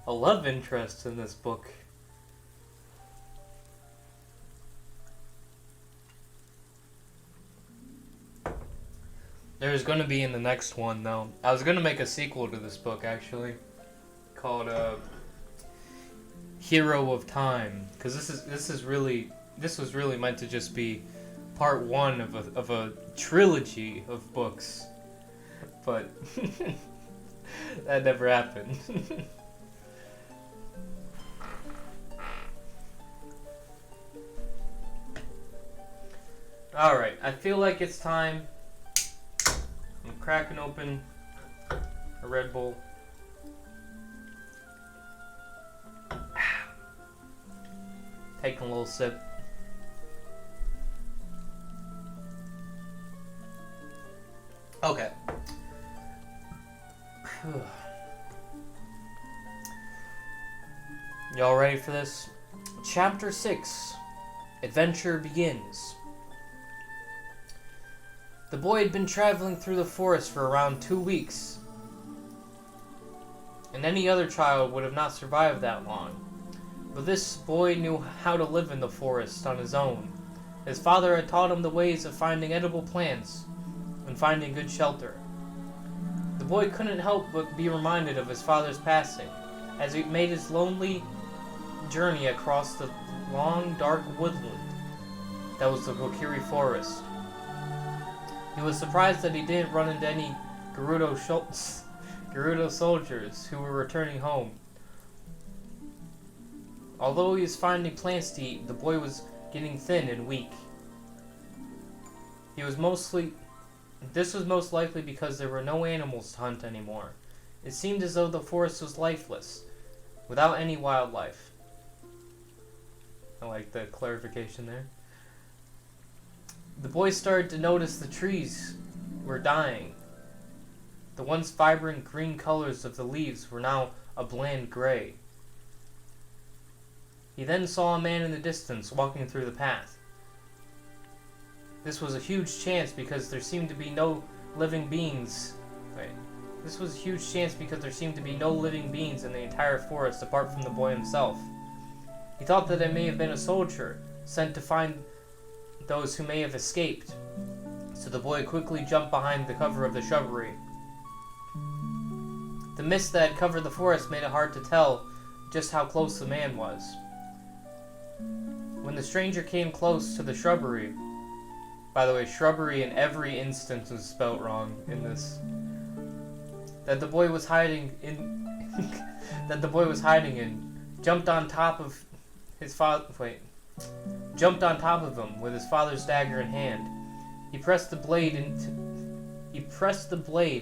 a love interest in this book. There's gonna be in the next one though. I was gonna make a sequel to this book actually, called Hero of Time, because this was really meant to just be part one of a trilogy of books, but that never happened. All right, I feel like it's time. I'm cracking open a Red Bull. Taking a little sip. Okay. Y'all ready for this? Chapter 6. Adventure begins. The boy had been traveling through the forest for around 2 weeks, and any other child would have not survived that long. But this boy knew how to live in the forest on his own. His father had taught him the ways of finding edible plants and finding good shelter. The boy couldn't help but be reminded of his father's passing as he made his lonely journey across the long, dark woodland that was the Kokiri Forest. He was surprised that he didn't run into any Gerudo soldiers who were returning home. Although he was finding plants to eat, the boy was getting thin and weak. This was most likely because there were no animals to hunt anymore. It seemed as though the forest was lifeless, without any wildlife. I like the clarification there. The boy started to notice the trees were dying. The once vibrant green colors of the leaves were now a bland gray. He then saw a man in the distance walking through the path. This was a huge chance because there seemed to be no living beings. This was a huge chance because there seemed to be no living beings in the entire forest apart from the boy himself. He thought that it may have been a soldier sent to find those who may have escaped, so the boy quickly jumped behind the cover of the shrubbery. The mist that had covered the forest made it hard to tell just how close the man was. When the stranger came close to the shrubbery, by the way, shrubbery in every instance was spelt wrong in this, that the boy was hiding in, jumped on top of him with his father's dagger in hand. He pressed the blade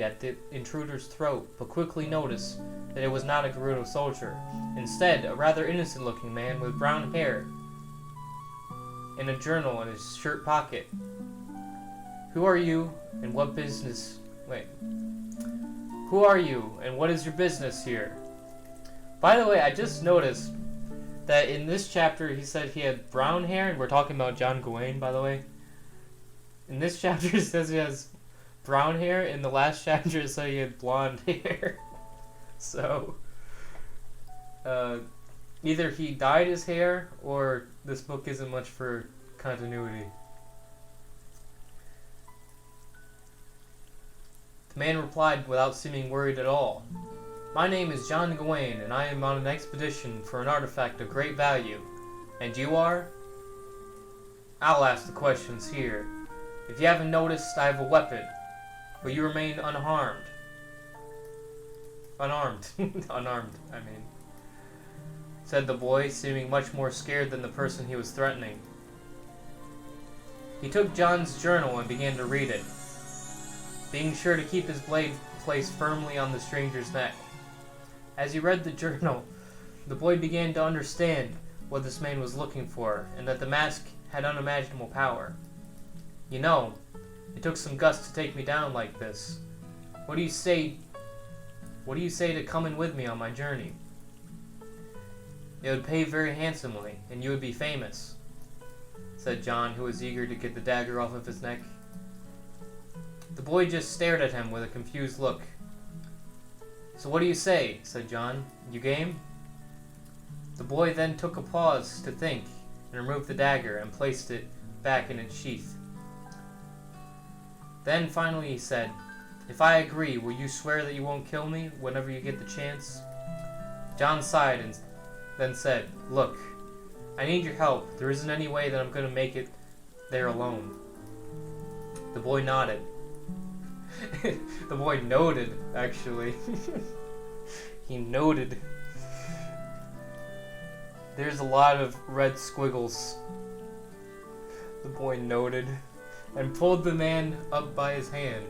at the intruder's throat, but quickly noticed that it was not a Gerudo soldier. Instead, a rather innocent-looking man with brown hair and a journal in his shirt pocket. Who are you, and what business... Who are you, and what is your business here? By the way, I just noticed that in this chapter he said he had brown hair, and we're talking about John Gawain, by the way. In this chapter it says he has brown hair, in the last chapter it said he had blonde hair. So, either he dyed his hair, or this book isn't much for continuity. The man replied without seeming worried at all. My name is John Gawain, and I am on an expedition for an artifact of great value. And you are? I'll ask the questions here. If you haven't noticed, I have a weapon, but you remain unharmed. Unarmed, I mean, said the boy, seeming much more scared than the person he was threatening. He took John's journal and began to read it, being sure to keep his blade placed firmly on the stranger's neck. As he read the journal, the boy began to understand what this man was looking for, and that the mask had unimaginable power. You know, it took some guts to take me down like this. What do you say to coming with me on my journey? It would pay very handsomely, and you would be famous, said John, who was eager to get the dagger off of his neck. The boy just stared at him with a confused look. "So what do you say?" said John. "You game?" The boy then took a pause to think and removed the dagger and placed it back in its sheath. Then finally he said, "If I agree, will you swear that you won't kill me whenever you get the chance?" John sighed and then said, "Look, I need your help. There isn't any way that I'm going to make it there alone." The boy nodded. The boy noted, actually. He noted. There's a lot of red squiggles. The boy noted and pulled the man up by his hand.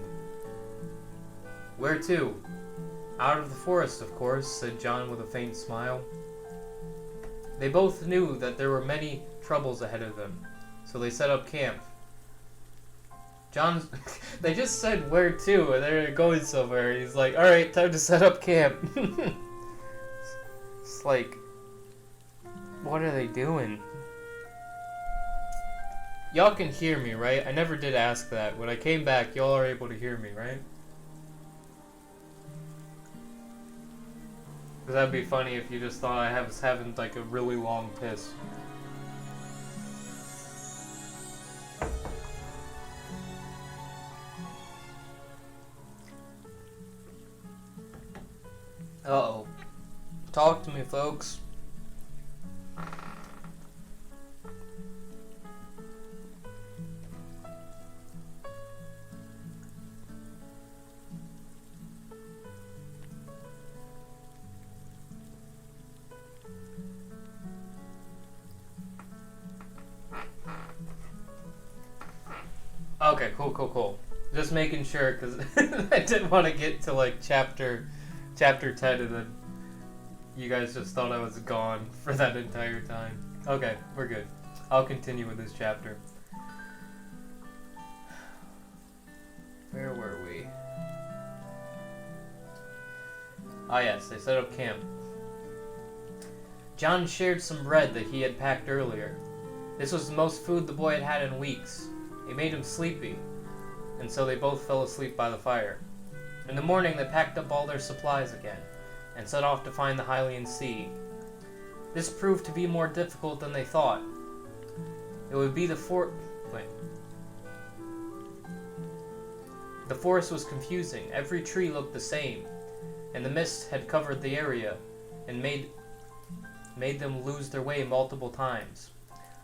"Where to?" "Out of the forest, of course," said John with a faint smile. They both knew that there were many troubles ahead of them, so they set up camp. They just said where to, and they're going somewhere. He's like, "Alright, time to set up camp." It's like, what are they doing? Y'all can hear me, right? I never did ask that. When I came back, y'all are able to hear me, right? Because that'd be funny if you just thought I was having like a really long piss. Uh-oh. Talk to me, folks. Okay, cool. Just making sure, because I didn't want to get to like chapter 10 and then you guys just thought I was gone for that entire time. Okay, we're good. I'll continue with this chapter. Where were we? Ah yes, they set up camp. John shared some bread that he had packed earlier. This was the most food the boy had had in weeks. It made him sleepy, and so they both fell asleep by the fire. In the morning, they packed up all their supplies again, and set off to find the Hylian Sea. This proved to be more difficult than they thought. It would be the forest was confusing. Every tree looked the same, and the mist had covered the area, and made them lose their way multiple times.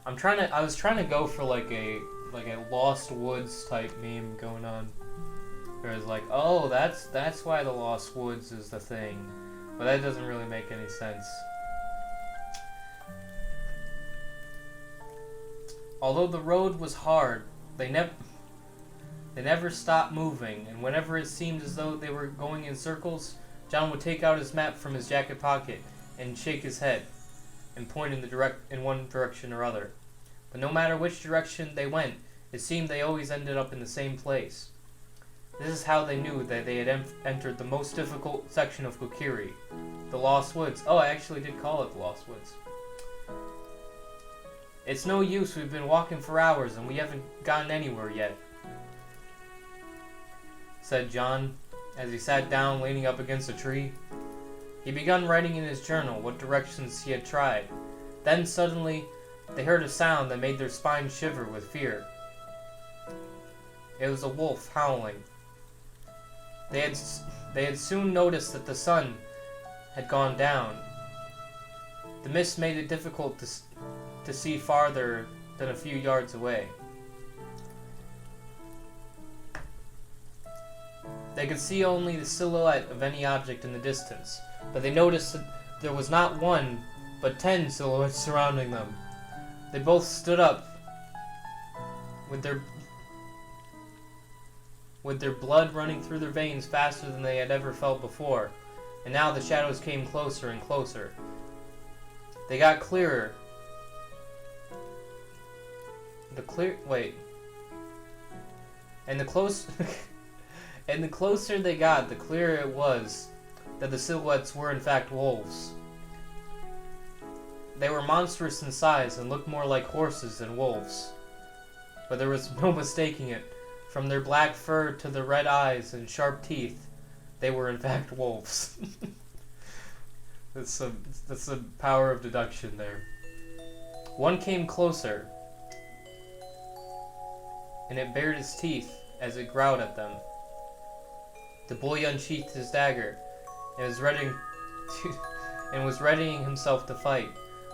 I was trying to go for like a Lost Woods type meme going on. Where it's like, oh, that's why the Lost Woods is the thing. But that doesn't really make any sense. Although the road was hard, they never stopped moving, and whenever it seemed as though they were going in circles, John would take out his map from his jacket pocket and shake his head and point in one direction or other. But no matter which direction they went, it seemed they always ended up in the same place. This is how they knew that they had entered the most difficult section of Kokiri, the Lost Woods. Oh, I actually did call it the Lost Woods. "It's no use, we've been walking for hours and we haven't gotten anywhere yet," said John as he sat down leaning up against a tree. He began writing in his journal what directions he had tried. Then suddenly, they heard a sound that made their spines shiver with fear. It was a wolf howling. They had soon noticed that the sun had gone down. The mist made it difficult to see farther than a few yards away. They could see only the silhouette of any object in the distance, but they noticed that there was not one, but 10 silhouettes surrounding them. They both stood up with their blood running through their veins faster than they had ever felt before, and now the shadows came closer and closer. They got clearer. And the closer they got, the clearer it was that the silhouettes were in fact wolves. They were monstrous in size and looked more like horses than wolves. But there was no mistaking it, From their black fur to their red eyes and sharp teeth, they were in fact wolves. That's the power of deduction there. One came closer, and it bared its teeth as it growled at them. The boy unsheathed his dagger and was readying himself to fight,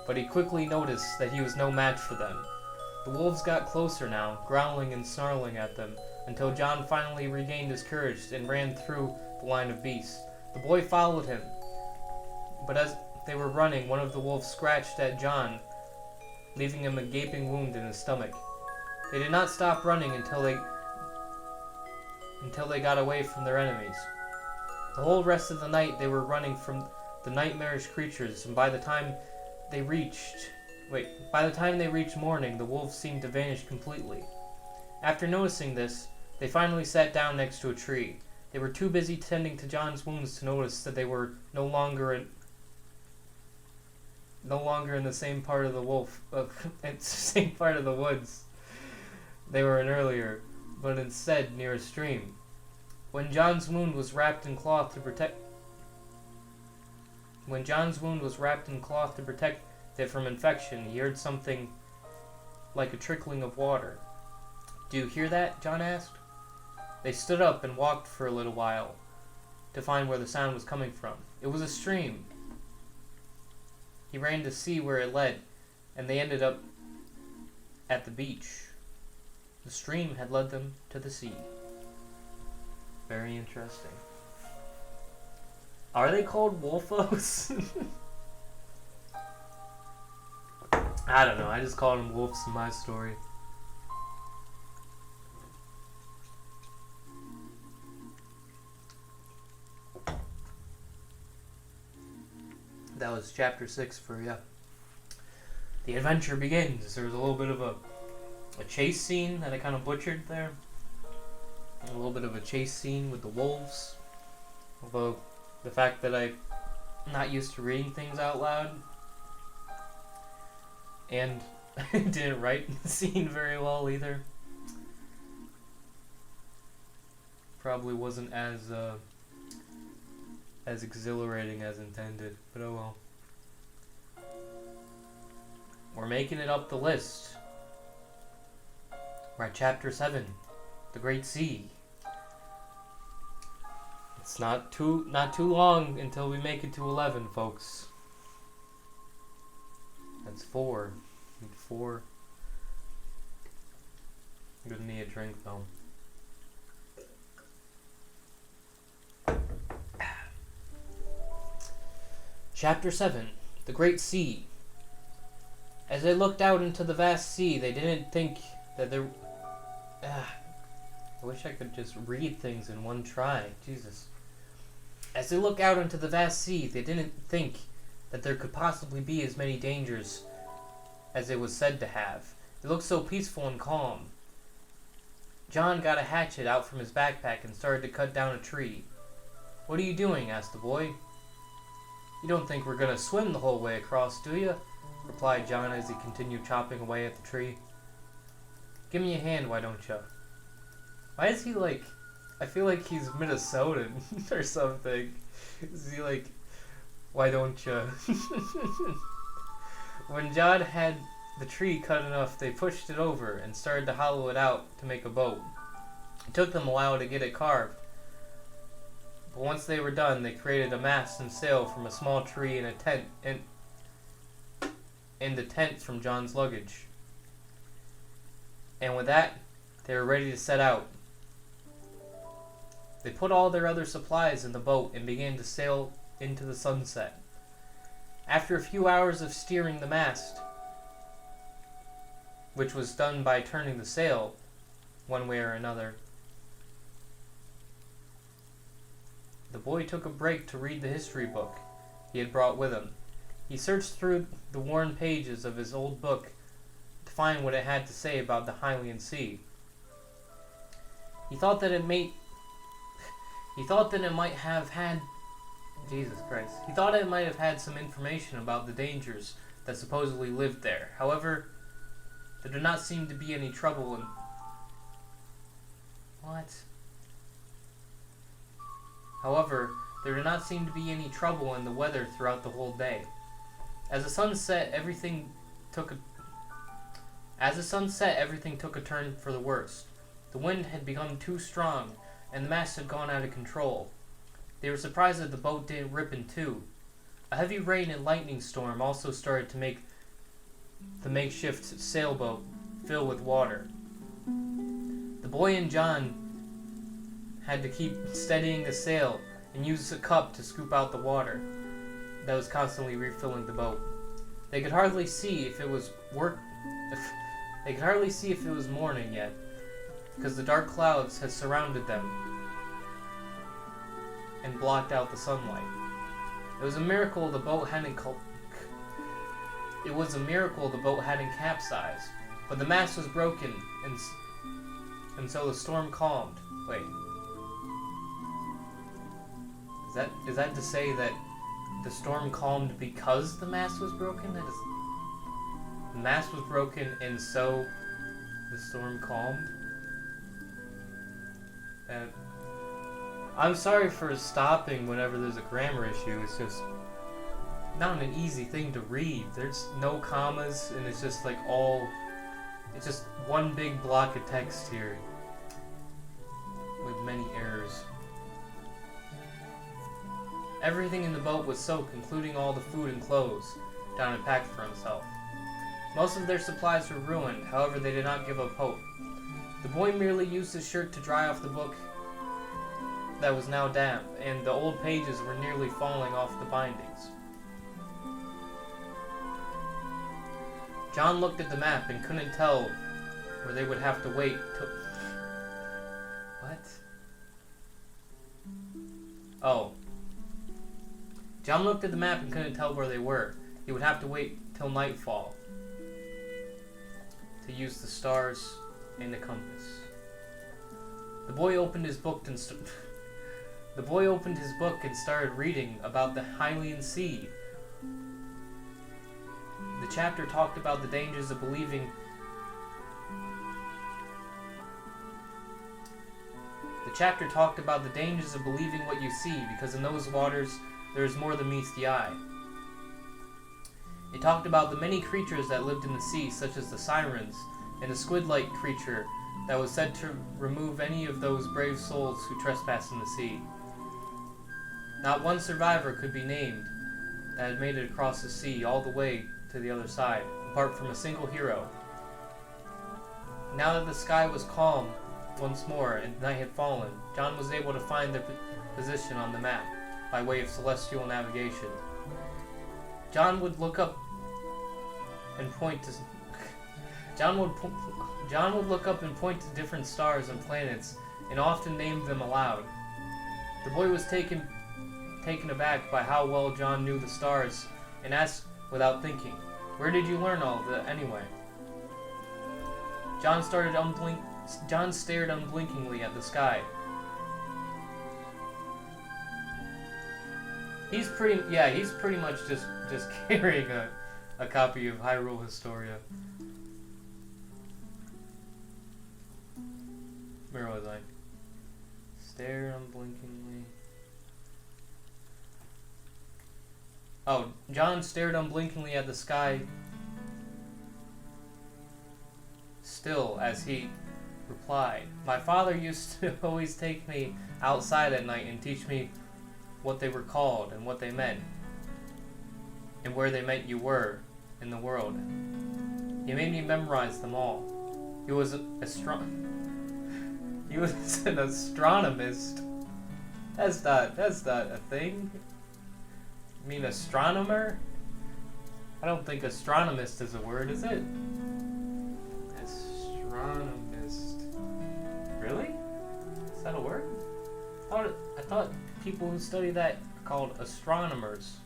but he quickly noticed that he was no match for them. The wolves got closer now, growling and snarling at them, until John finally regained his courage and ran through the line of beasts. The boy followed him, but as they were running, one of the wolves scratched at John, leaving him a gaping wound in his stomach. They did not stop running until they got away from their enemies. The whole rest of the night they were running from the nightmarish creatures, and by the time they reached morning, the wolves seemed to vanish completely. After noticing this, they finally sat down next to a tree. They were too busy tending to John's wounds to notice that they were no longer in the same part of the woods they were in earlier, but instead near a stream. When John's wound was wrapped in cloth to protect it from infection, he heard something like a trickling of water. "Do you hear that?" John asked. They stood up and walked for a little while to find where the sound was coming from. It was a stream. He ran to see where it led, and they ended up at the beach. The stream had led them to the sea. Very interesting. Are they called wolfos? I don't know. I just called them wolves in my story. That was chapter 6 for you. The adventure begins. There was a little bit of a chase scene that I kind of butchered there. A little bit of a chase scene with the wolves. Although the fact that I'm not used to reading things out loud and didn't write the scene very well either. Probably wasn't as exhilarating as intended, but oh well. We're making it up the list. We're at chapter 7, The Great Sea. It's not too long until we make it to 11, folks. That's 4. Need 4. I'm gonna need a drink though. Chapter 7, The Great Sea. As they looked out into the vast sea, they didn't think that there... I wish I could just read things in one try. Jesus. As they looked out into the vast sea, they didn't think that there could possibly be as many dangers as it was said to have. It looked so peaceful and calm. John got a hatchet out from his backpack and started to cut down a tree. "What are you doing?" asked the boy. "You don't think we're gonna swim the whole way across, do you?" replied John as he continued chopping away at the tree. "Give me a hand, why don't you?" Why is he like... I feel like he's Minnesotan or something. Is he like... Why don't you? When John had the tree cut enough, they pushed it over and started to hollow it out to make a boat. It took them a while to get it carved, but once they were done, they created a mast and sail from a small tree and a tent and the tent from John's luggage. And with that, they were ready to set out. They put all their other supplies in the boat and began to sail into the sunset. After a few hours of steering the mast, which was done by turning the sail one way or another, the boy took a break to read the history book he had brought with him. He searched through the worn pages of his old book to find what it had to say about the Hylian Sea. He thought that it might have had some information about the dangers that supposedly lived there. However, there did not seem to be any trouble What? However, there did not seem to be any trouble in the weather throughout the whole day. As the sun set, everything took a turn for the worst. The wind had become too strong, and the mast had gone out of control. They were surprised that the boat didn't rip in two. A heavy rain and lightning storm also started to make the makeshift sailboat fill with water. The boy and John had to keep steadying the sail and use a cup to scoop out the water that was constantly refilling the boat. They could hardly see if it was morning yet, because the dark clouds had surrounded them and blocked out the sunlight. It was a miracle the boat hadn't capsized, but the mast was broken, and so the storm calmed. Wait. Is that to say that the storm calmed because the mast was broken? The mast was broken, and so the storm calmed? I'm sorry for stopping whenever there's a grammar issue. It's just not an easy thing to read. There's no commas, and it's just like it's just one big block of text here with many errors. Everything in the boat was soaked, including all the food and clothes John had packed for himself. Most of their supplies were ruined, however they did not give up hope. The boy merely used his shirt to dry off the book that was now damp, and the old pages were nearly falling off the bindings. John looked at the map and couldn't tell where they would have to wait till... What? Oh. John looked at the map and couldn't tell where they were. He would have to wait till nightfall to use the stars and the compass. The boy opened his book and started reading about the Hylian Sea. The chapter talked about the dangers of believing what you see, because in those waters there is more than meets the eye. It talked about the many creatures that lived in the sea, such as the sirens, and a squid-like creature that was said to remove any of those brave souls who trespassed in the sea. Not one survivor could be named that had made it across the sea all the way to the other side, apart from a single hero. Now that the sky was calm once more and night had fallen, John was able to find their position on the map by way of celestial navigation. John would look up and point to different stars and planets, and often named them aloud. The boy was taken aback by how well John knew the stars, and asked without thinking, "Where did you learn all of that anyway?" John stared unblinkingly at the sky. He's pretty much just carrying a copy of Hyrule Historia. Where was I? Stare unblinkingly. Oh, John stared unblinkingly at the sky still as he replied, "My father used to always take me outside at night and teach me what they were called and what they meant, and where they meant you were in the world. He made me memorize them all. He was an astronomist. That's not a thing. You mean astronomer? I don't think astronomist is a word, is it? Astronomist. Really? Is that a word? I thought people who study that are called astronomers.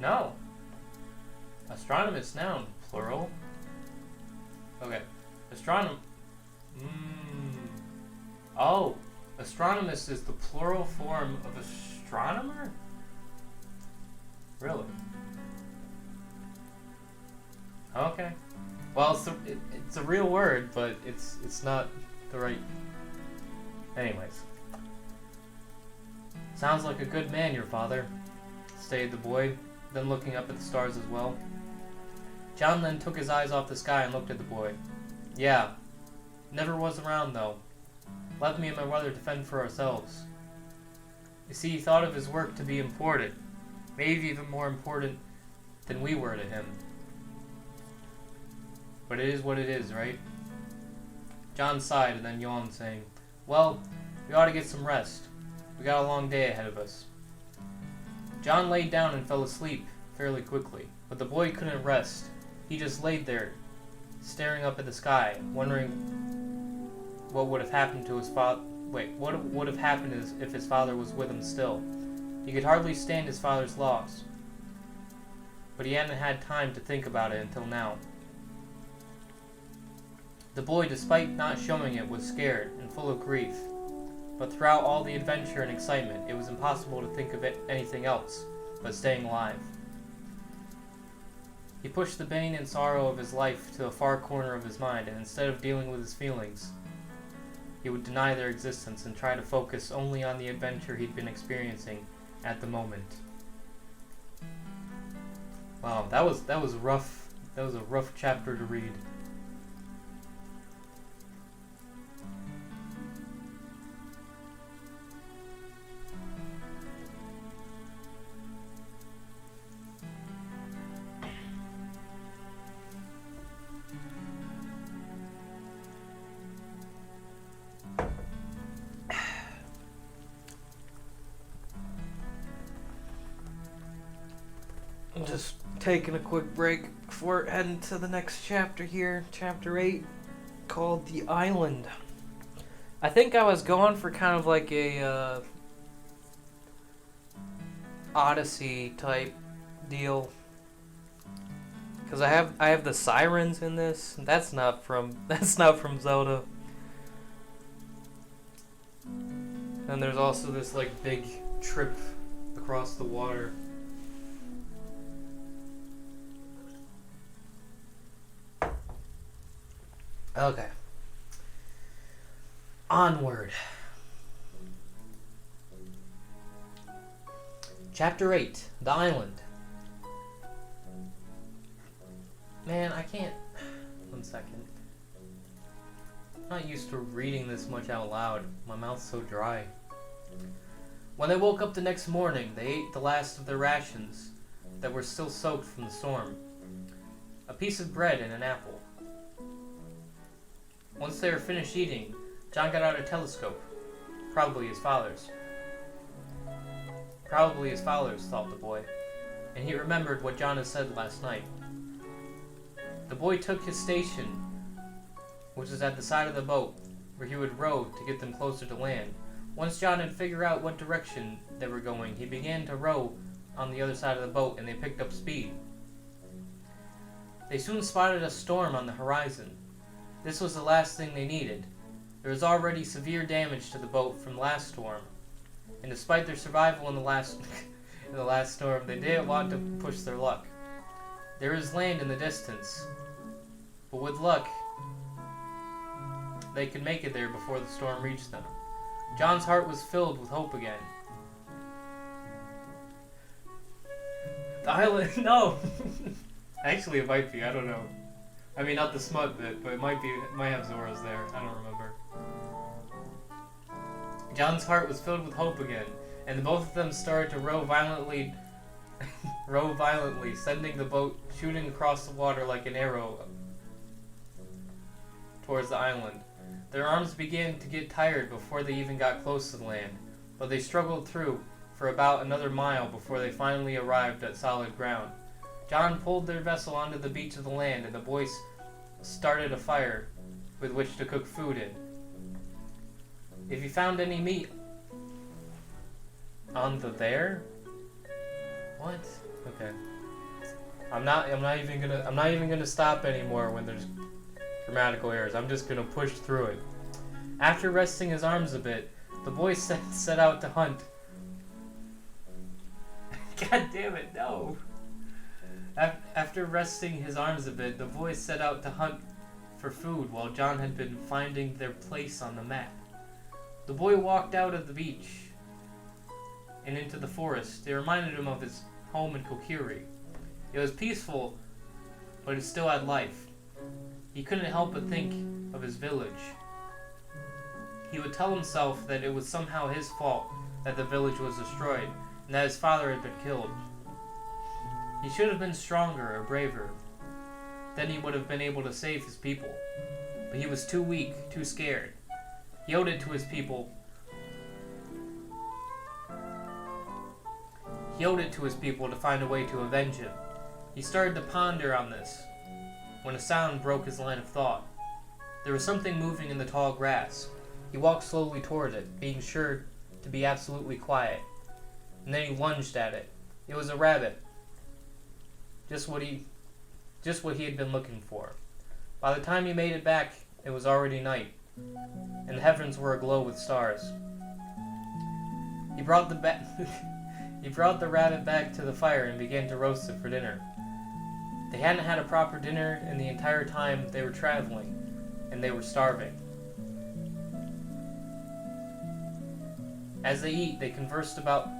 No. Astronomist, noun, plural. Okay. Oh, astronomist is the plural form of astronomer? Really? Okay. Well, it's a real word, but it's not the right... Anyways. Sounds like a good man, your father, stated the boy, then looking up at the stars as well. John then took his eyes off the sky and looked at the boy. Yeah. Never was around, though. Left me and my brother to fend for ourselves. You see, he thought of his work to be important. Maybe even more important than we were to him. But it is what it is, right? John sighed and then yawned, saying, well, we ought to get some rest. We got a long day ahead of us. John laid down and fell asleep fairly quickly, but the boy couldn't rest. He just laid there, staring up at the sky, wondering what would have happened to his father. What would have happened if his father was with him still? He could hardly stand his father's loss, but he hadn't had time to think about it until now. The boy, despite not showing it, was scared and full of grief, but throughout all the adventure and excitement, it was impossible to think of anything else but staying alive. He pushed the pain and sorrow of his life to a far corner of his mind, and instead of dealing with his feelings, he would deny their existence and try to focus only on the adventure he'd been experiencing at the moment. Wow, that was rough. That was a rough chapter to read. I'm just taking a quick break before heading to the next chapter here, chapter 8, called The Island. I think I was going for kind of like a Odyssey type deal, because I have the sirens in this. That's not from Zelda. And there's also this like big trip across the water. Okay. Onward. Chapter 8, The Island. Man, I can't... One second. I'm not used to reading this much out loud. My mouth's so dry. When they woke up the next morning, they ate the last of their rations that were still soaked from the storm. A piece of bread and an apple. Once they were finished eating, John got out a telescope. Probably his father's. Probably his father's, thought the boy, and he remembered what John had said last night. The boy took his station, which was at the side of the boat, where he would row to get them closer to land. Once John had figured out what direction they were going, he began to row on the other side of the boat, and they picked up speed. They soon spotted a storm on the horizon. This was the last thing they needed. There was already severe damage to the boat from the last storm, and despite their survival in the last storm, they didn't want to push their luck. There is land in the distance, but with luck, they could make it there before the storm reached them. John's heart was filled with hope again. The island... No! Actually, it might be. I don't know. I mean, not the smut bit, but it might have Zora's there. I don't remember. John's heart was filled with hope again, and the both of them started to row violently, sending the boat shooting across the water like an arrow towards the island. Their arms began to get tired before they even got close to the land, but they struggled through for about another mile before they finally arrived at solid ground. John pulled their vessel onto the beach of the land, and the boys started a fire with which to cook food in. If you found any meat on the there? What? Okay. I'm not even gonna stop anymore when there's grammatical errors. I'm just gonna push through it. After resting his arms a bit, the boy set out to hunt. God damn it, no. After resting his arms a bit, the boy set out to hunt for food while John had been finding their place on the map. The boy walked out of the beach and into the forest. It reminded him of his home in Kokiri. It was peaceful, but it still had life. He couldn't help but think of his village. He would tell himself that it was somehow his fault that the village was destroyed and that his father had been killed. He should have been stronger or braver. Then he would have been able to save his people. But he was too weak, too scared. He owed it to his people. He owed it to his people to find a way to avenge him. He started to ponder on this when a sound broke his line of thought. There was something moving in the tall grass. He walked slowly toward it, being sure to be absolutely quiet. And then he lunged at it. It was a rabbit. Just what he had been looking for. By the time he made it back, it was already night, and the heavens were aglow with stars. He brought the rabbit back to the fire and began to roast it for dinner. They hadn't had a proper dinner in the entire time they were traveling, and they were starving. As they ate, they conversed about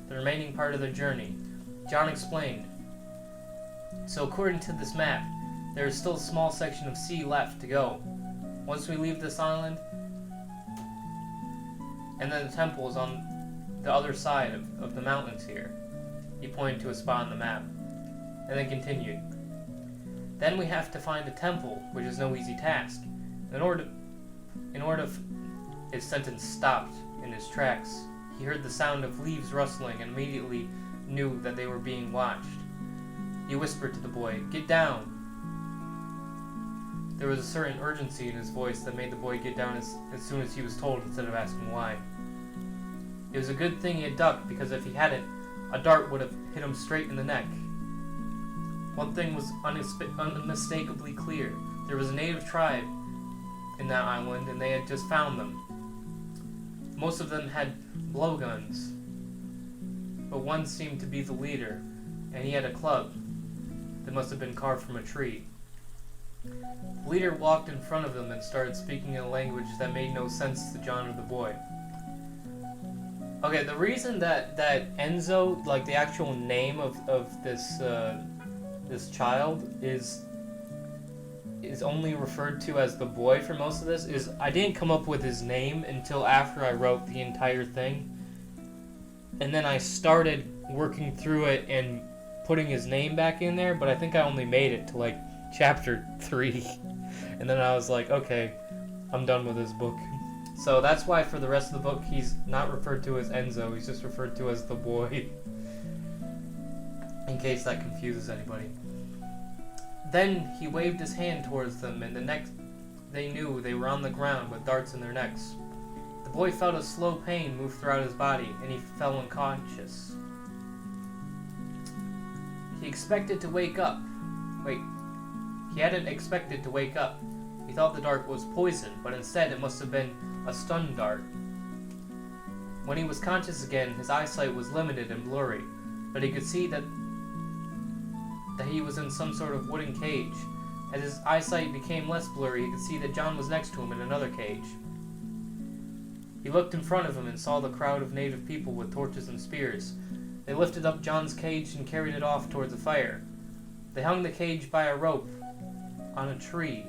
the remaining part of their journey. John explained, "So according to this map, there is still a small section of sea left to go. Once we leave this island, and then the temple is on the other side of the mountains here." He pointed to a spot on the map, and then continued, "Then we have to find a temple, which is no easy task. His sentence stopped in his tracks. He heard the sound of leaves rustling and immediately knew that they were being watched. He whispered to the boy, 'Get down!' There was a certain urgency in his voice that made the boy get down as soon as he was told instead of asking why. It was a good thing he had ducked, because if he hadn't, a dart would have hit him straight in the neck. One thing was unmistakably clear. There was a native tribe in that island, and they had just found them. Most of them had blowguns, but one seemed to be the leader, and he had a club that must have been carved from a tree. The leader walked in front of them and started speaking in a language that made no sense to John or the boy. Okay, the reason that Enzo, like the actual name of this child, is only referred to as the boy for most of this is I didn't come up with his name until after I wrote the entire thing, and then I started working through it and putting his name back in there, but I think I only made it to like chapter 3, and then I was like, okay, I'm done with this book. So that's why for the rest of the book he's not referred to as Enzo, he's just referred to as the boy, in case that confuses anybody. Then he waved his hand towards them, and the next they knew they were on the ground with darts in their necks. The boy felt a slow pain move throughout his body, and he fell unconscious. He expected to wake up. He hadn't expected to wake up. He thought the dart was poison, but instead it must have been a stun dart. When he was conscious again, his eyesight was limited and blurry, but he could see that he was in some sort of wooden cage. As his eyesight became less blurry, he could see that John was next to him in another cage. He looked in front of him and saw the crowd of native people with torches and spears. They lifted up John's cage and carried it off towards the fire. They hung the cage by a rope on a tree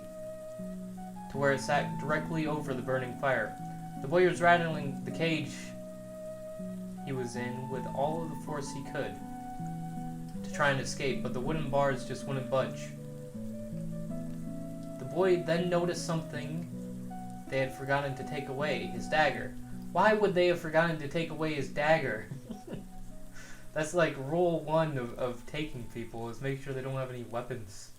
to where it sat directly over the burning fire. The boy was rattling the cage he was in with all of the force he could to try and escape, but the wooden bars just wouldn't budge. The boy then noticed something they had forgotten to take away, his dagger. Why would they have forgotten to take away his dagger? That's like rule 1 of taking people, is make sure they don't have any weapons.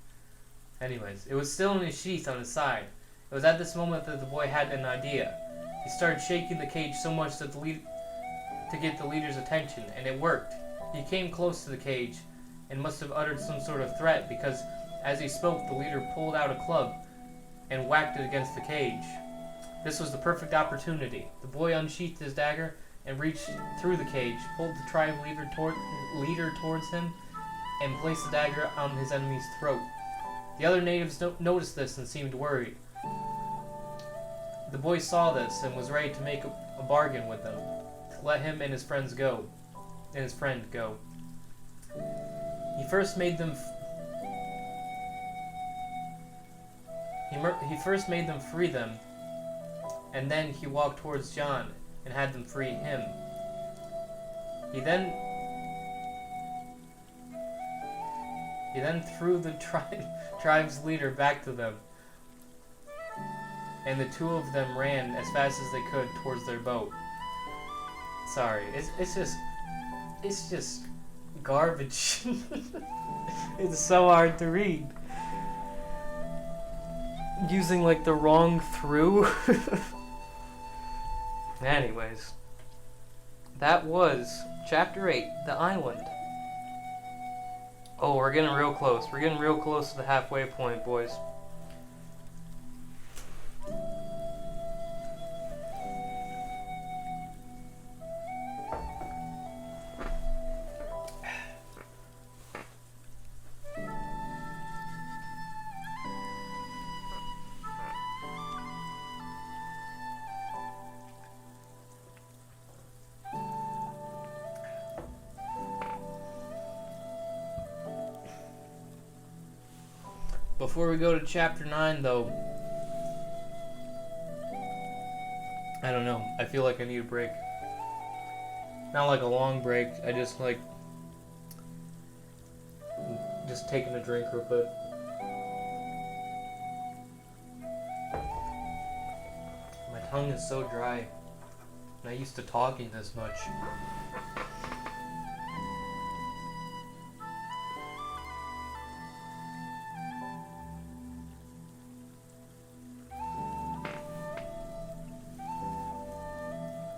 Anyways, it was still in his sheath on his side. It was at this moment that the boy had an idea. He started shaking the cage so much that to get the leader's attention, and it worked. He came close to the cage and must have uttered some sort of threat, because as he spoke, the leader pulled out a club and whacked it against the cage. This was the perfect opportunity. The boy unsheathed his dagger and reached through the cage, pulled the tribe leader towards him, and placed the dagger on his enemy's throat. The other natives noticed this and seemed worried. The boy saw this and was ready to make a bargain with them, to let him and his friend go. He first made them free them, and then he walked towards John and had them free him. He then threw the tribe's leader back to them, and the two of them ran as fast as they could towards their boat. Sorry, it's just garbage. It's so hard to read. Using like the wrong through. Anyways, that was chapter 8, The Island. Oh, we're getting real close. We're getting real close to the halfway point, boys. Before we go to chapter 9, though, I don't know. I feel like I need a break. Not like a long break. I just taking a drink real quick. My tongue is so dry. Not used to talking this much.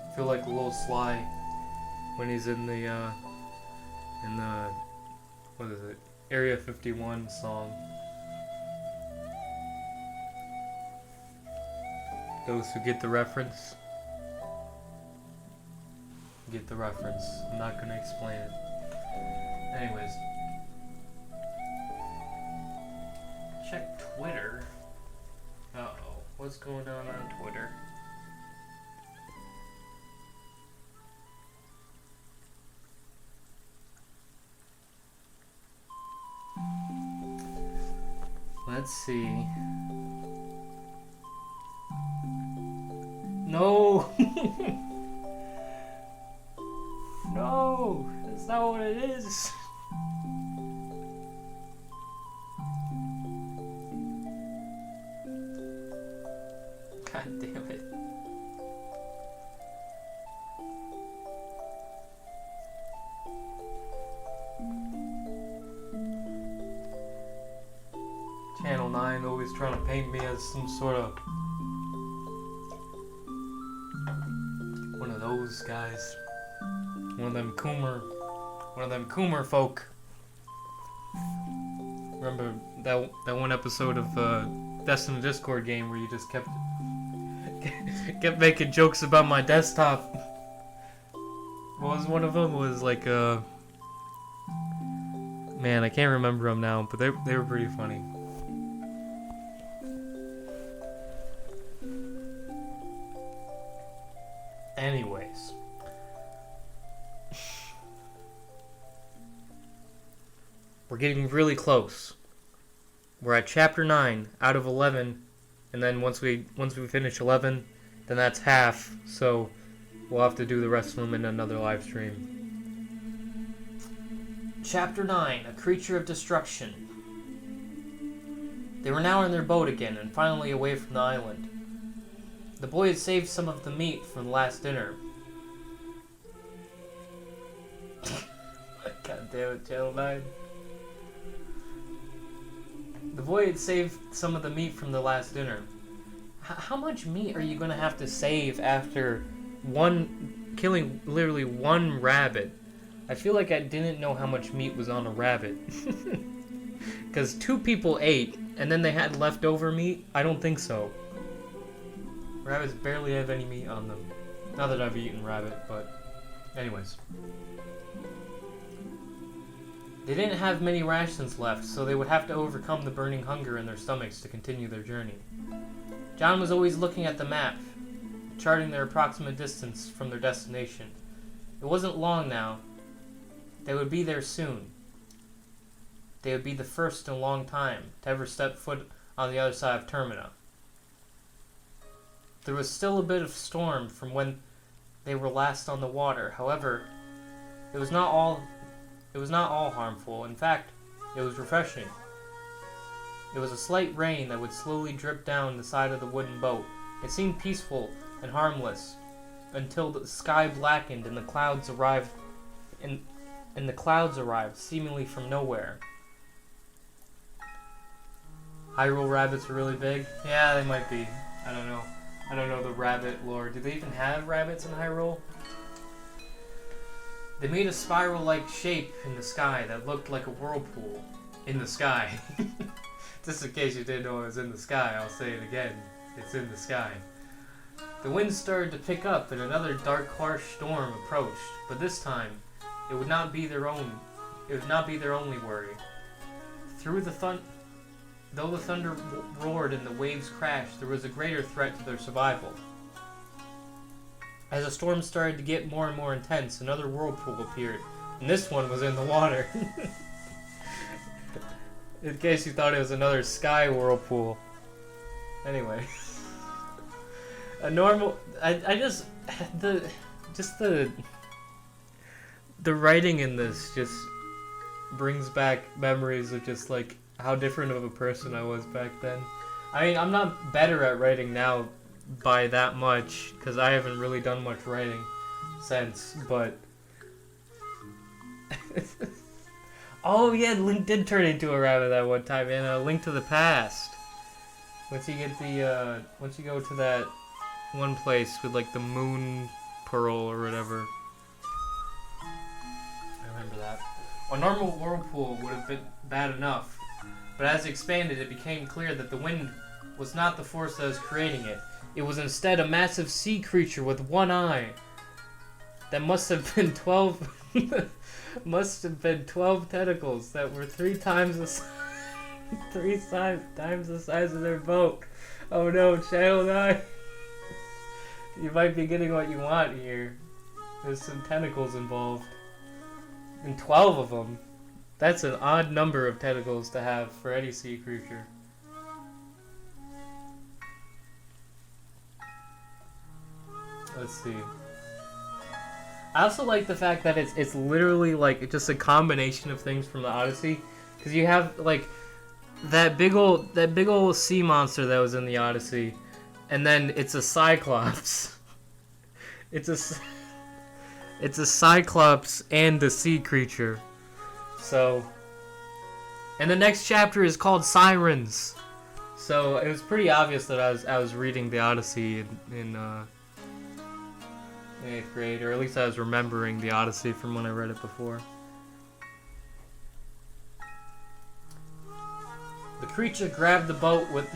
I feel like a little Sly when he's in the what is it, Area 51 song. Those who get the reference get the reference. I'm not gonna explain it. Anyways, check Twitter. Uh-oh, what's going on Twitter? Let's see. No! No! That's not what it is! God damn it. Channel 9 always trying to paint me as some sort of one of those guys. One of them Coomer folk. Remember that one episode of Destiny Discord game where you just kept making jokes about my desktop? What was one of them? It was like man, I can't remember them now, but they were pretty funny. Anyways, we're getting really close. We're at chapter 9 out of 11, and then once we finish 11, then that's half. So we'll have to do the rest of them in another live stream. Chapter 9: A Creature of Destruction. They were now in their boat again, and finally away from the island. The boy had saved some of the meat from the last dinner. God damn it, Channel 9. The boy had saved some of the meat from the last dinner. How much meat are you going to have to save after killing literally one rabbit? I feel like I didn't know how much meat was on a rabbit. Because 2 people ate, and then they had leftover meat? I don't think so. Rabbits barely have any meat on them. Not that I've eaten rabbit, but anyways. They didn't have many rations left, so they would have to overcome the burning hunger in their stomachs to continue their journey. John was always looking at the map, charting their approximate distance from their destination. It wasn't long now. They would be there soon. They would be the first in a long time to ever step foot on the other side of Termina. There was still a bit of storm from when they were last on the water. However, it was not all harmful. In fact, it was refreshing. It was a slight rain that would slowly drip down the side of the wooden boat. It seemed peaceful and harmless until the sky blackened and the clouds arrived seemingly from nowhere. Hyrule rabbits are really big? Yeah, they might be. I don't know. I don't know the rabbit lore. Do they even have rabbits in Hyrule? They made a spiral-like shape in the sky that looked like a whirlpool in the sky. Just in case you didn't know it was in the sky, I'll say it again. It's in the sky. The wind started to pick up and another dark, harsh storm approached, but this time it would not be their only worry. Though the thunder roared and the waves crashed, there was a greater threat to their survival. As the storm started to get more and more intense, another whirlpool appeared, and this one was in the water. In case you thought it was another sky whirlpool. Anyway. The writing in this just brings back memories of just like how different of a person I was back then. I mean, I'm not better at writing now by that much, because I haven't really done much writing since, but... Oh yeah, Link did turn into a rabbit that one time in A Link to the Past. Once you go to that one place with like the moon pearl or whatever. I remember that. A normal whirlpool would have been bad enough, but as it expanded, it became clear that the wind was not the force that was creating it. It was instead a massive sea creature with one eye. That must have been 12 tentacles that were three times the size of their boat. Oh no, Channel 9. You might be getting what you want here. There's some tentacles involved. And 12 of them. That's an odd number of tentacles to have for any sea creature. Let's see. I also like the fact that it's literally like just a combination of things from the Odyssey, because you have like that big old sea monster that was in the Odyssey, and then it's a Cyclops. It's a Cyclops and a sea creature. So, and the next chapter is called Sirens. So it was pretty obvious that I was reading the Odyssey in 8th grade, or at least I was remembering the Odyssey from when I read it before. The creature grabbed the boat with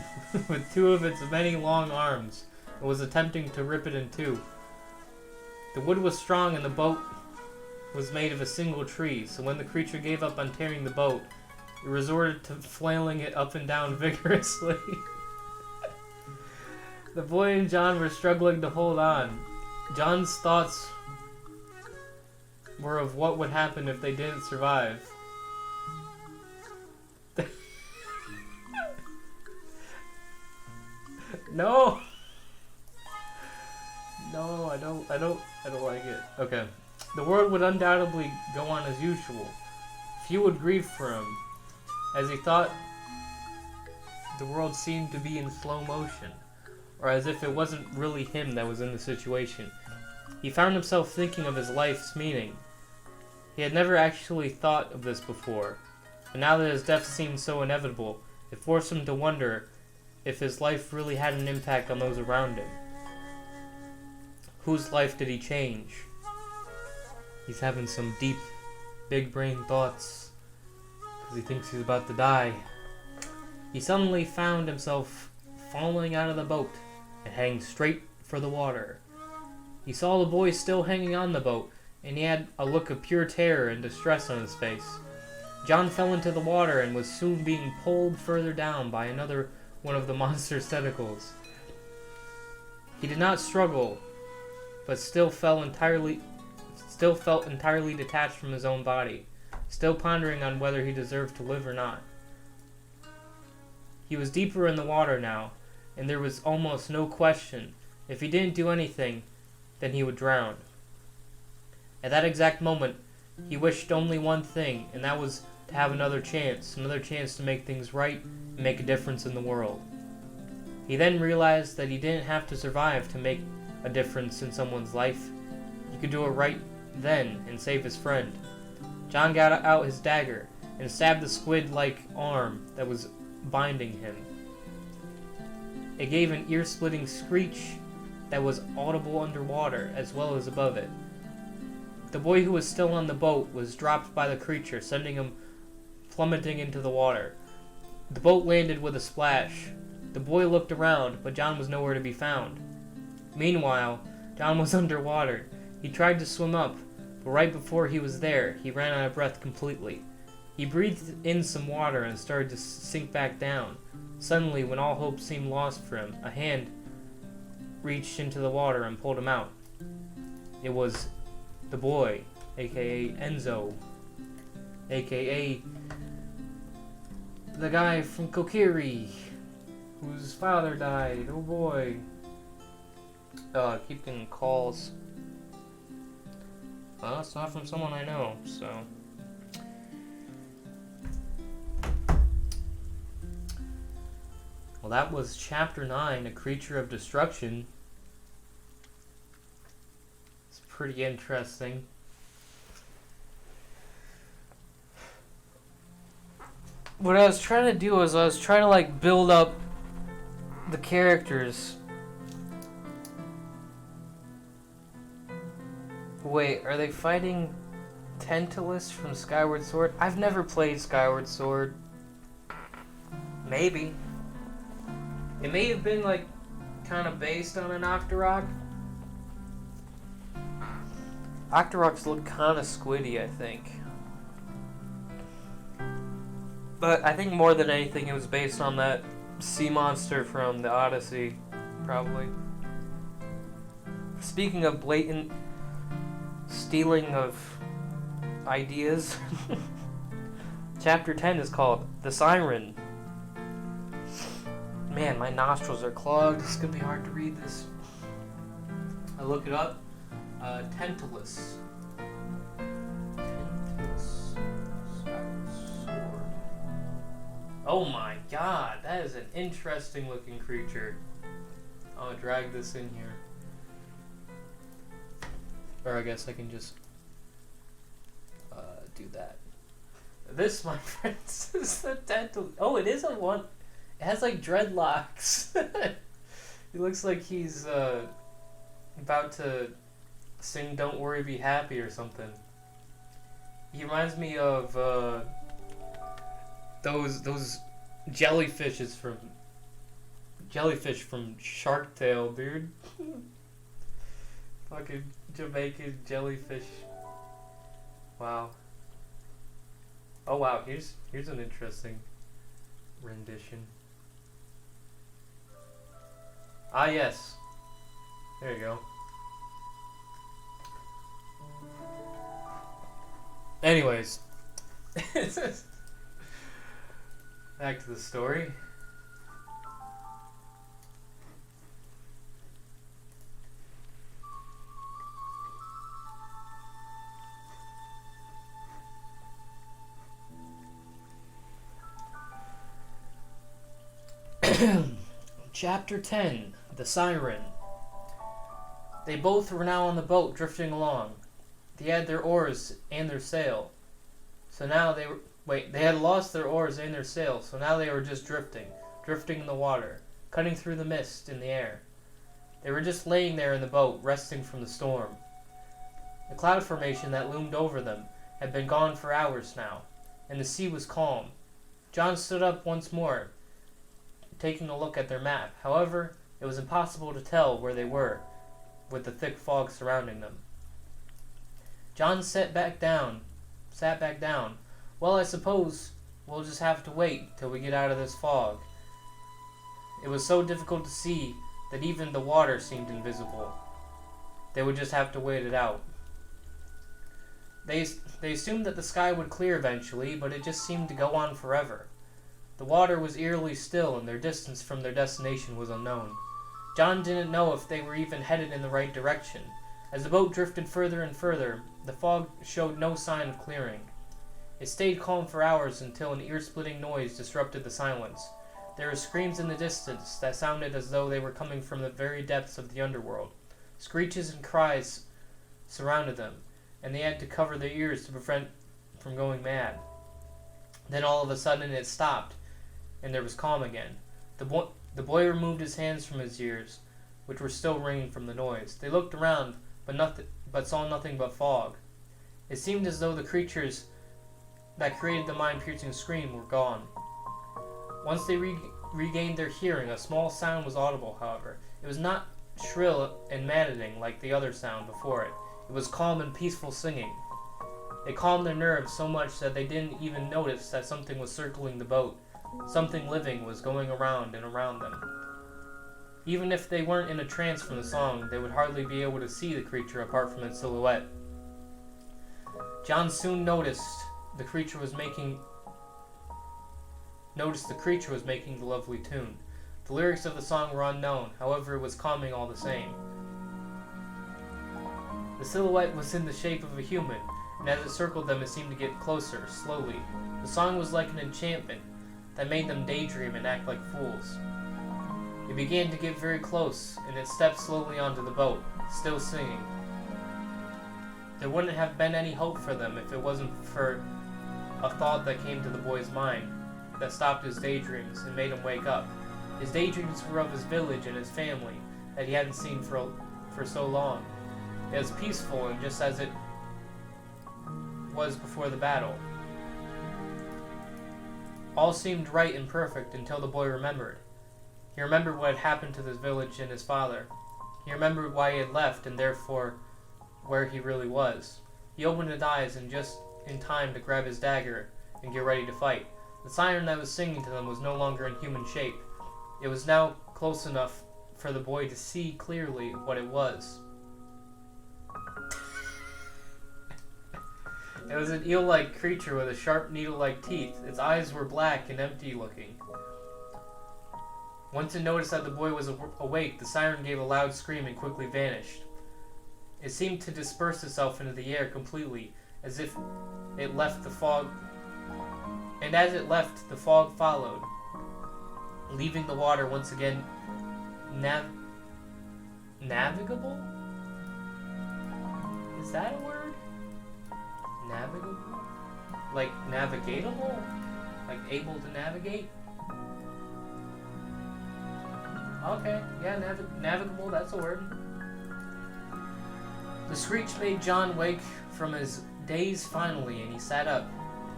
two of its many long arms and was attempting to rip it in two. The wood was strong and the boat was made of a single tree, so when the creature gave up on tearing the boat, it resorted to flailing it up and down vigorously. The boy and John were struggling to hold on. John's thoughts were of what would happen if they didn't survive. No! No, I don't like it. Okay. The world would undoubtedly go on as usual. Few would grieve for him, as he thought the world seemed to be in slow motion, or as if it wasn't really him that was in the situation. He found himself thinking of his life's meaning. He had never actually thought of this before, but now that his death seemed so inevitable, it forced him to wonder if his life really had an impact on those around him. Whose life did he change? He's having some deep, big brain thoughts, because he thinks he's about to die. He suddenly found himself falling out of the boat and heading straight for the water. He saw the boy still hanging on the boat, and he had a look of pure terror and distress on his face. John fell into the water and was soon being pulled further down by another one of the monster's tentacles. He did not struggle, but still felt entirely detached from his own body, still pondering on whether he deserved to live or not. He was deeper in the water now, and there was almost no question. If he didn't do anything, then he would drown. At that exact moment, he wished only one thing, and that was to have another chance to make things right and make a difference in the world. He then realized that he didn't have to survive to make a difference in someone's life. He could do it right then and save his friend. John got out his dagger and stabbed the squid-like arm that was binding him. It gave an ear-splitting screech that was audible underwater as well as above it. The boy who was still on the boat was dropped by the creature, sending him plummeting into the water. The boat landed with a splash. The boy looked around, but John was nowhere to be found. Meanwhile, John was underwater. He tried to swim up, but right before he was there, he ran out of breath completely. He breathed in some water and started to sink back down. Suddenly, when all hope seemed lost for him, a hand reached into the water and pulled him out. It was the boy, aka Enzo, aka the guy from Kokiri, whose father died. Oh boy. I keep getting calls. Well, it's not from someone I know, so. Well, that was Chapter 9, A Creature of Destruction. It's pretty interesting. What I was trying to do is I was trying to like build up the characters. Wait, are they fighting Tantalus from Skyward Sword? I've never played Skyward Sword. Maybe. It may have been like kind of based on an Octorok. Octoroks look kind of squiddy, I think. But I think more than anything it was based on that sea monster from the Odyssey, probably. Speaking of blatant stealing of ideas, Chapter 10 is called The Siren. Man, my nostrils are clogged. It's gonna be hard to read this. I look it up. Tantalus. Tantalus. Skyward Sword. Oh my god, that is an interesting looking creature. I'm gonna drag this in here. Or I guess I can just do that. This, my friends, is the Tantalus. Oh, it is a one. It has like dreadlocks. He looks like he's about to sing "Don't Worry, Be Happy" or something. He reminds me of those jellyfish from Shark Tale, dude. Fucking Jamaican jellyfish. Wow. Oh wow, here's an interesting rendition. Ah yes. There you go. Anyways. Back to the story. Chapter 10, The Siren. They both were now on the boat, drifting along. They had their oars and their sail. So now they were... Wait, they had lost their oars and their sail, so now they were just drifting in the water, cutting through the mist in the air. They were just laying there in the boat, resting from the storm. The cloud formation that loomed over them had been gone for hours now, and the sea was calm. John stood up once more, taking a look at their map. However, it was impossible to tell where they were, with the thick fog surrounding them. John sat back down, Well, I suppose we'll just have to wait till we get out of this fog. It was so difficult to see that even the water seemed invisible. They would just have to wait it out. They assumed that the sky would clear eventually, but it just seemed to go on forever. The water was eerily still, and their distance from their destination was unknown. John didn't know if they were even headed in the right direction. As the boat drifted further and further, the fog showed no sign of clearing. It stayed calm for hours until an ear-splitting noise disrupted the silence. There were screams in the distance that sounded as though they were coming from the very depths of the underworld. Screeches and cries surrounded them, and they had to cover their ears to prevent from going mad. Then all of a sudden it stopped, and there was calm again. The boy removed his hands from his ears, which were still ringing from the noise. They looked around, but saw nothing but fog. It seemed as though the creatures that created the mind-piercing scream were gone. Once they regained their hearing, a small sound was audible, however. It was not shrill and maddening like the other sound before it. It was calm and peaceful singing. It calmed their nerves so much that they didn't even notice that something was circling the boat. Something living was going around and around them. Even if they weren't in a trance from the song, they would hardly be able to see the creature apart from its silhouette. John soon noticed the creature was making the lovely tune. The lyrics of the song were unknown, however it was calming all the same. The silhouette was in the shape of a human, and as it circled them it seemed to get closer, slowly. The song was like an enchantment that made them daydream and act like fools. It began to get very close, and it stepped slowly onto the boat, still singing. There wouldn't have been any hope for them if it wasn't for a thought that came to the boy's mind that stopped his daydreams and made him wake up. His daydreams were of his village and his family that he hadn't seen for so long. It was peaceful and just as it was before the battle. All seemed right and perfect until the boy remembered. He remembered what had happened to this village and his father. He remembered why he had left and therefore where he really was. He opened his eyes and just in time to grab his dagger and get ready to fight. The siren that was singing to them was no longer in human shape. It was now close enough for the boy to see clearly what it was. It was an eel-like creature with a sharp needle-like teeth. Its eyes were black and empty-looking. Once it noticed that the boy was awake, the siren gave a loud scream and quickly vanished. It seemed to disperse itself into the air completely, as if it left the fog. And as it left, the fog followed, leaving the water once again navigable? Is that a word? Navigable? Like navigatable? Like able to navigate? Okay, yeah, navigable, that's a word. The screech made John wake from his daze finally, and he sat up.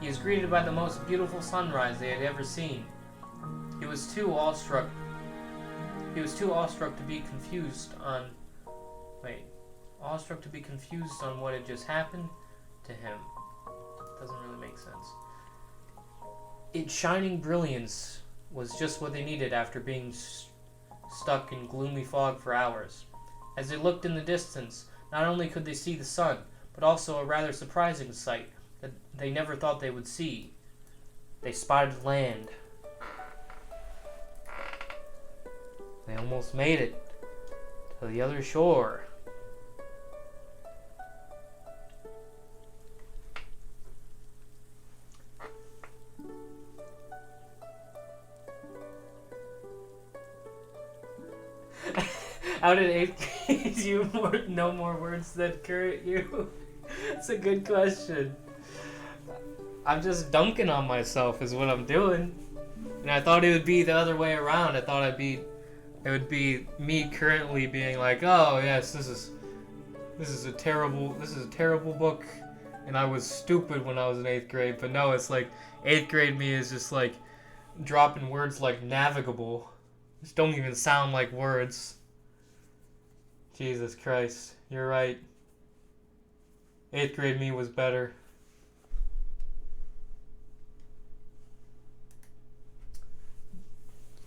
He was greeted by the most beautiful sunrise they had ever seen. He was too awestruck to be confused on what had just happened to him. Doesn't really make sense. Its shining brilliance was just what they needed after being stuck in gloomy fog for hours. As they looked in the distance, not only could they see the sun, but also a rather surprising sight that they never thought they would see. They spotted land. They almost made it to the other shore. How did 8th grade you know more words than current you? It's a good question. I'm just dunking on myself is what I'm doing. And I thought it would be the other way around. I thought it would be me currently being like, oh yes, this is a terrible book, and I was stupid when I was in 8th grade. But no, it's like 8th grade me is just like dropping words like navigable, which don't even sound like words. Jesus Christ, you're right. 8th grade me was better.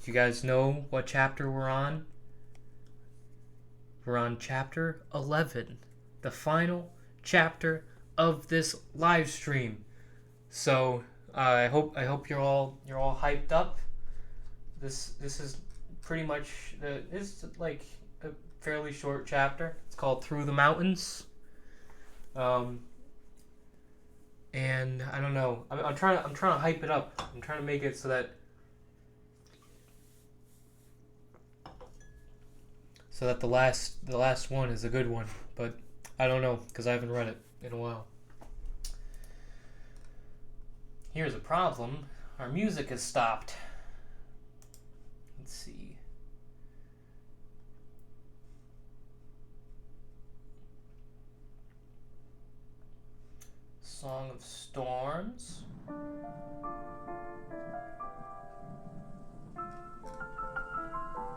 you guys know what chapter we're on? We're on chapter 11, the final chapter of this live stream. So I hope you're all hyped up. This is pretty much it's like a fairly short chapter. It's called Through the Mountains. And I don't know. I'm trying to hype it up. I'm trying to make it so that the last one is a good one, but I don't know because I haven't read it in a while. Here's a problem. Our music has stopped. Let's see. Song of Storms.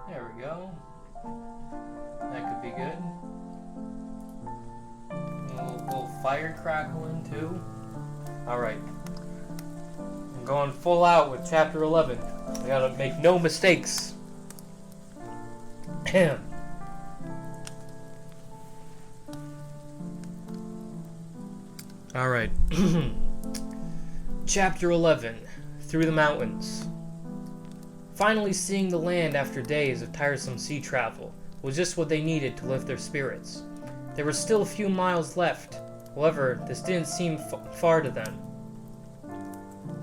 There we go. That could be good. A little fire crackling too. Alright. I'm going full out with chapter 11. I gotta make no mistakes. Alright. Chapter 11. Through the Mountains. Finally seeing the land after days of tiresome sea travel was just what they needed to lift their spirits. There were still a few miles left. However, this didn't seem far to them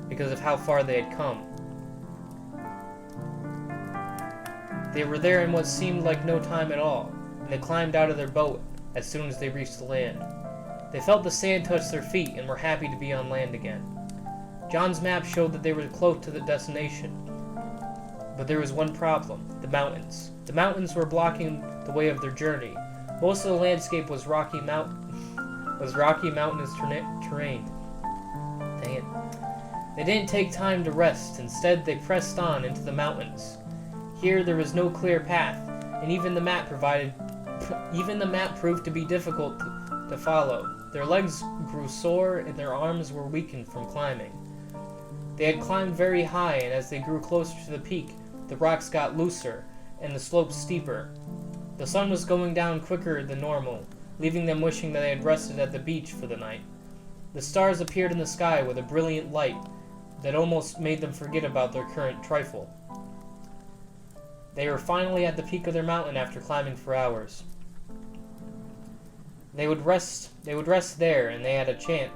because of how far they had come. They were there in what seemed like no time at all, and they climbed out of their boat as soon as they reached the land. They felt the sand touch their feet and were happy to be on land again. John's map showed that they were close to the destination. But there was one problem: the mountains. The mountains were blocking the way of their journey. Most of the landscape was rocky mountainous terrain. Dang it. They didn't take time to rest. Instead, they pressed on into the mountains. Here there was no clear path, and even the map proved to be difficult to follow. Their legs grew sore and their arms were weakened from climbing. They had climbed very high, and as they grew closer to the peak, the rocks got looser and the slopes steeper. The sun was going down quicker than normal, leaving them wishing that they had rested at the beach for the night. The stars appeared in the sky with a brilliant light that almost made them forget about their current trifle. They were finally at the peak of their mountain after climbing for hours. They would rest there, and they had a chance.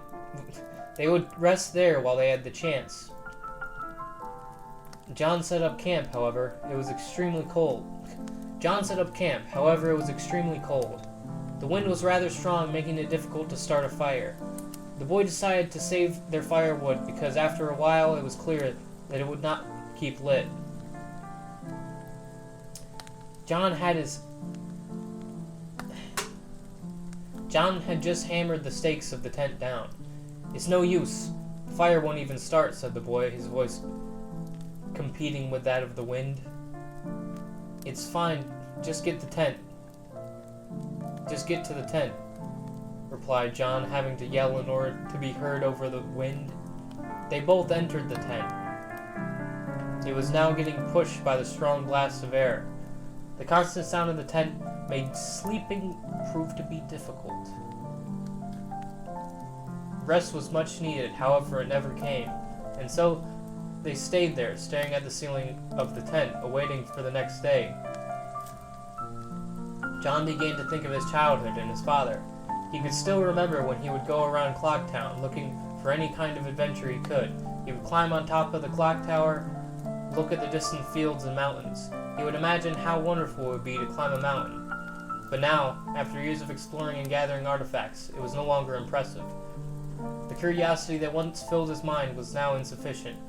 They would rest there while they had the chance. John set up camp, however, it was extremely cold. The wind was rather strong, making it difficult to start a fire. The boy decided to save their firewood because after a while it was clear that it would not keep lit. John had just hammered the stakes of the tent down. "It's no use. The fire won't even start," said the boy, his voice competing with that of the wind. "It's fine. Just get to the tent," replied John, having to yell in order to be heard over the wind. They both entered the tent. It was now getting pushed by the strong blasts of air. The constant sound of the tent made sleeping prove to be difficult. Rest was much needed, however it never came, and so they stayed there, staring at the ceiling of the tent, awaiting for the next day. John began to think of his childhood and his father. He could still remember when he would go around Clocktown, looking for any kind of adventure he could. He would climb on top of the clock tower, look at the distant fields and mountains. He would imagine how wonderful it would be to climb a mountain. But now, after years of exploring and gathering artifacts, it was no longer impressive. The curiosity that once filled his mind was now insufficient.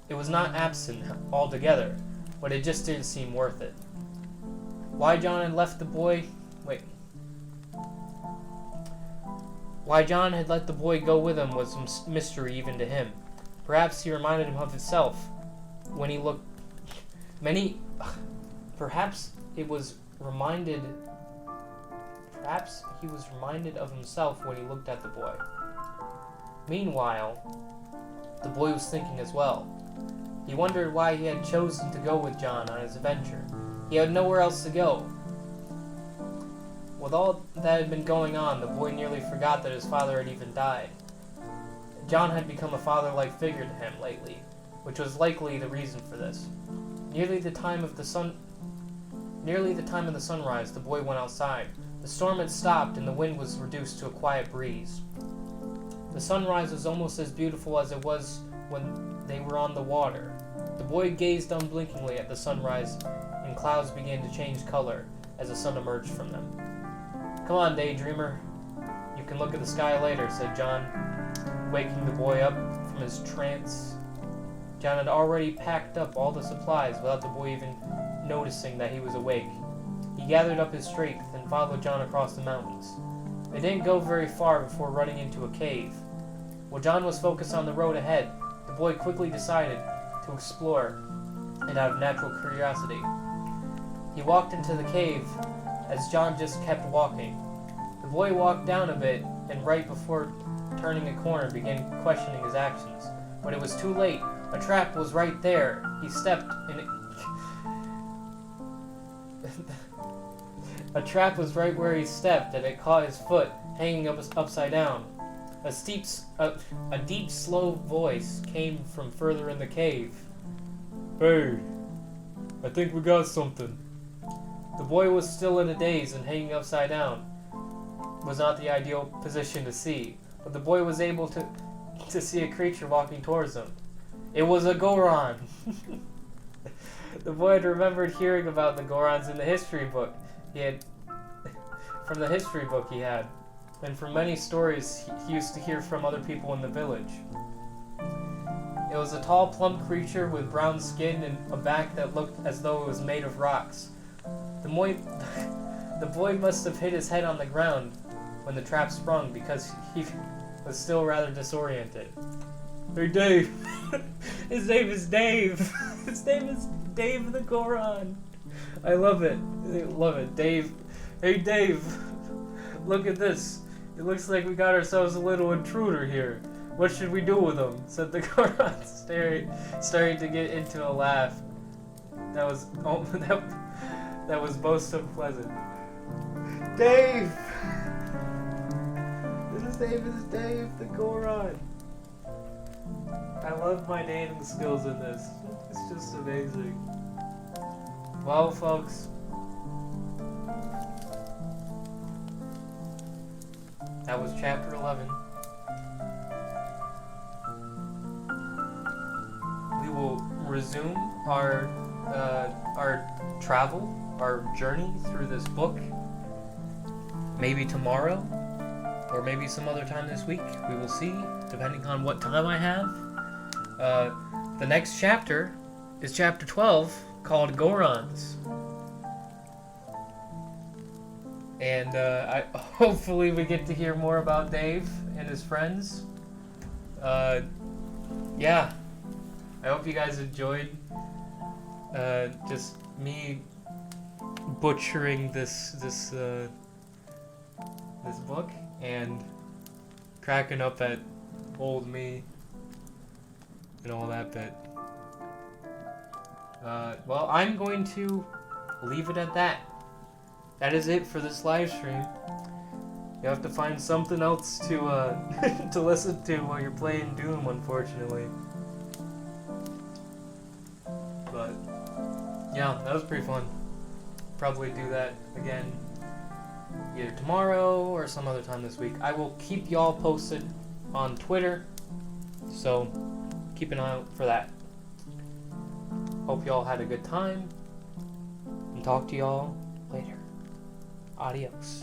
It was not absent altogether, but it just didn't seem worth it. Why John had let the boy go with him was a mystery even to him. Perhaps he reminded him of himself when he looked. Perhaps he was reminded of himself when he looked at the boy. Meanwhile, the boy was thinking as well. He wondered why he had chosen to go with John on his adventure. He had nowhere else to go. With all that had been going on, the boy nearly forgot that his father had even died. John had become a father-like figure to him lately, which was likely the reason for this. Nearly the time of the sunrise, the boy went outside. The storm had stopped and the wind was reduced to a quiet breeze. The sunrise was almost as beautiful as it was when they were on the water. The boy gazed unblinkingly at the sunrise, and clouds began to change color as the sun emerged from them. "Come on, daydreamer. You can look at the sky later," said John, waking the boy up from his trance. John had already packed up all the supplies without the boy even noticing that he was awake. He gathered up his strength and followed John across the mountains. They didn't go very far before running into a cave. While John was focused on the road ahead, the boy quickly decided to explore and out of natural curiosity. He walked into the cave as John just kept walking. The boy walked down a bit and right before turning a corner began questioning his actions. But it was too late. A trap was right there. He stepped and a trap was right where he stepped and it caught his foot, hanging upside down. A deep, slow voice came from further in the cave. "Hey, I think we got something." The boy was still in a daze and hanging upside down. Was not the ideal position to see, but the boy was able to see a creature walking towards him. It was a Goron. The boy had remembered hearing about the Gorons in the history book from the history book he had, and from many stories he used to hear from other people in the village. It was a tall, plump creature with brown skin and a back that looked as though it was made of rocks. The boy must have hit his head on the ground when the trap sprung because he was still rather disoriented. "Hey, Dave!" His name is Dave! His name is Dave the Goron! I love it. I love it. Dave. "Hey, Dave! Look at this. It looks like we got ourselves a little intruder here. What should we do with him?" said the Goron, starting to get into a laugh. That was most unpleasant. "Dave! His name is Dave the Goron." I love my naming skills in this. It's just amazing. Well, folks, that was chapter 11. We will resume our travel, our journey through this book, maybe tomorrow, or maybe some other time this week. We will see, depending on what time I have. The next chapter is chapter 12, called Gorons. And hopefully we get to hear more about Dave and his friends. Yeah. I hope you guys enjoyed just me butchering this book and cracking up at old me and all that bit. Well, I'm going to leave it at that. That is it for this live stream. You have to find something else to to listen to while you're playing Doom, unfortunately. But yeah, that was pretty fun. Probably do that again either tomorrow or some other time this week. I will keep y'all posted on Twitter, so keep an eye out for that. Hope y'all had a good time, and talk to y'all later. Adios.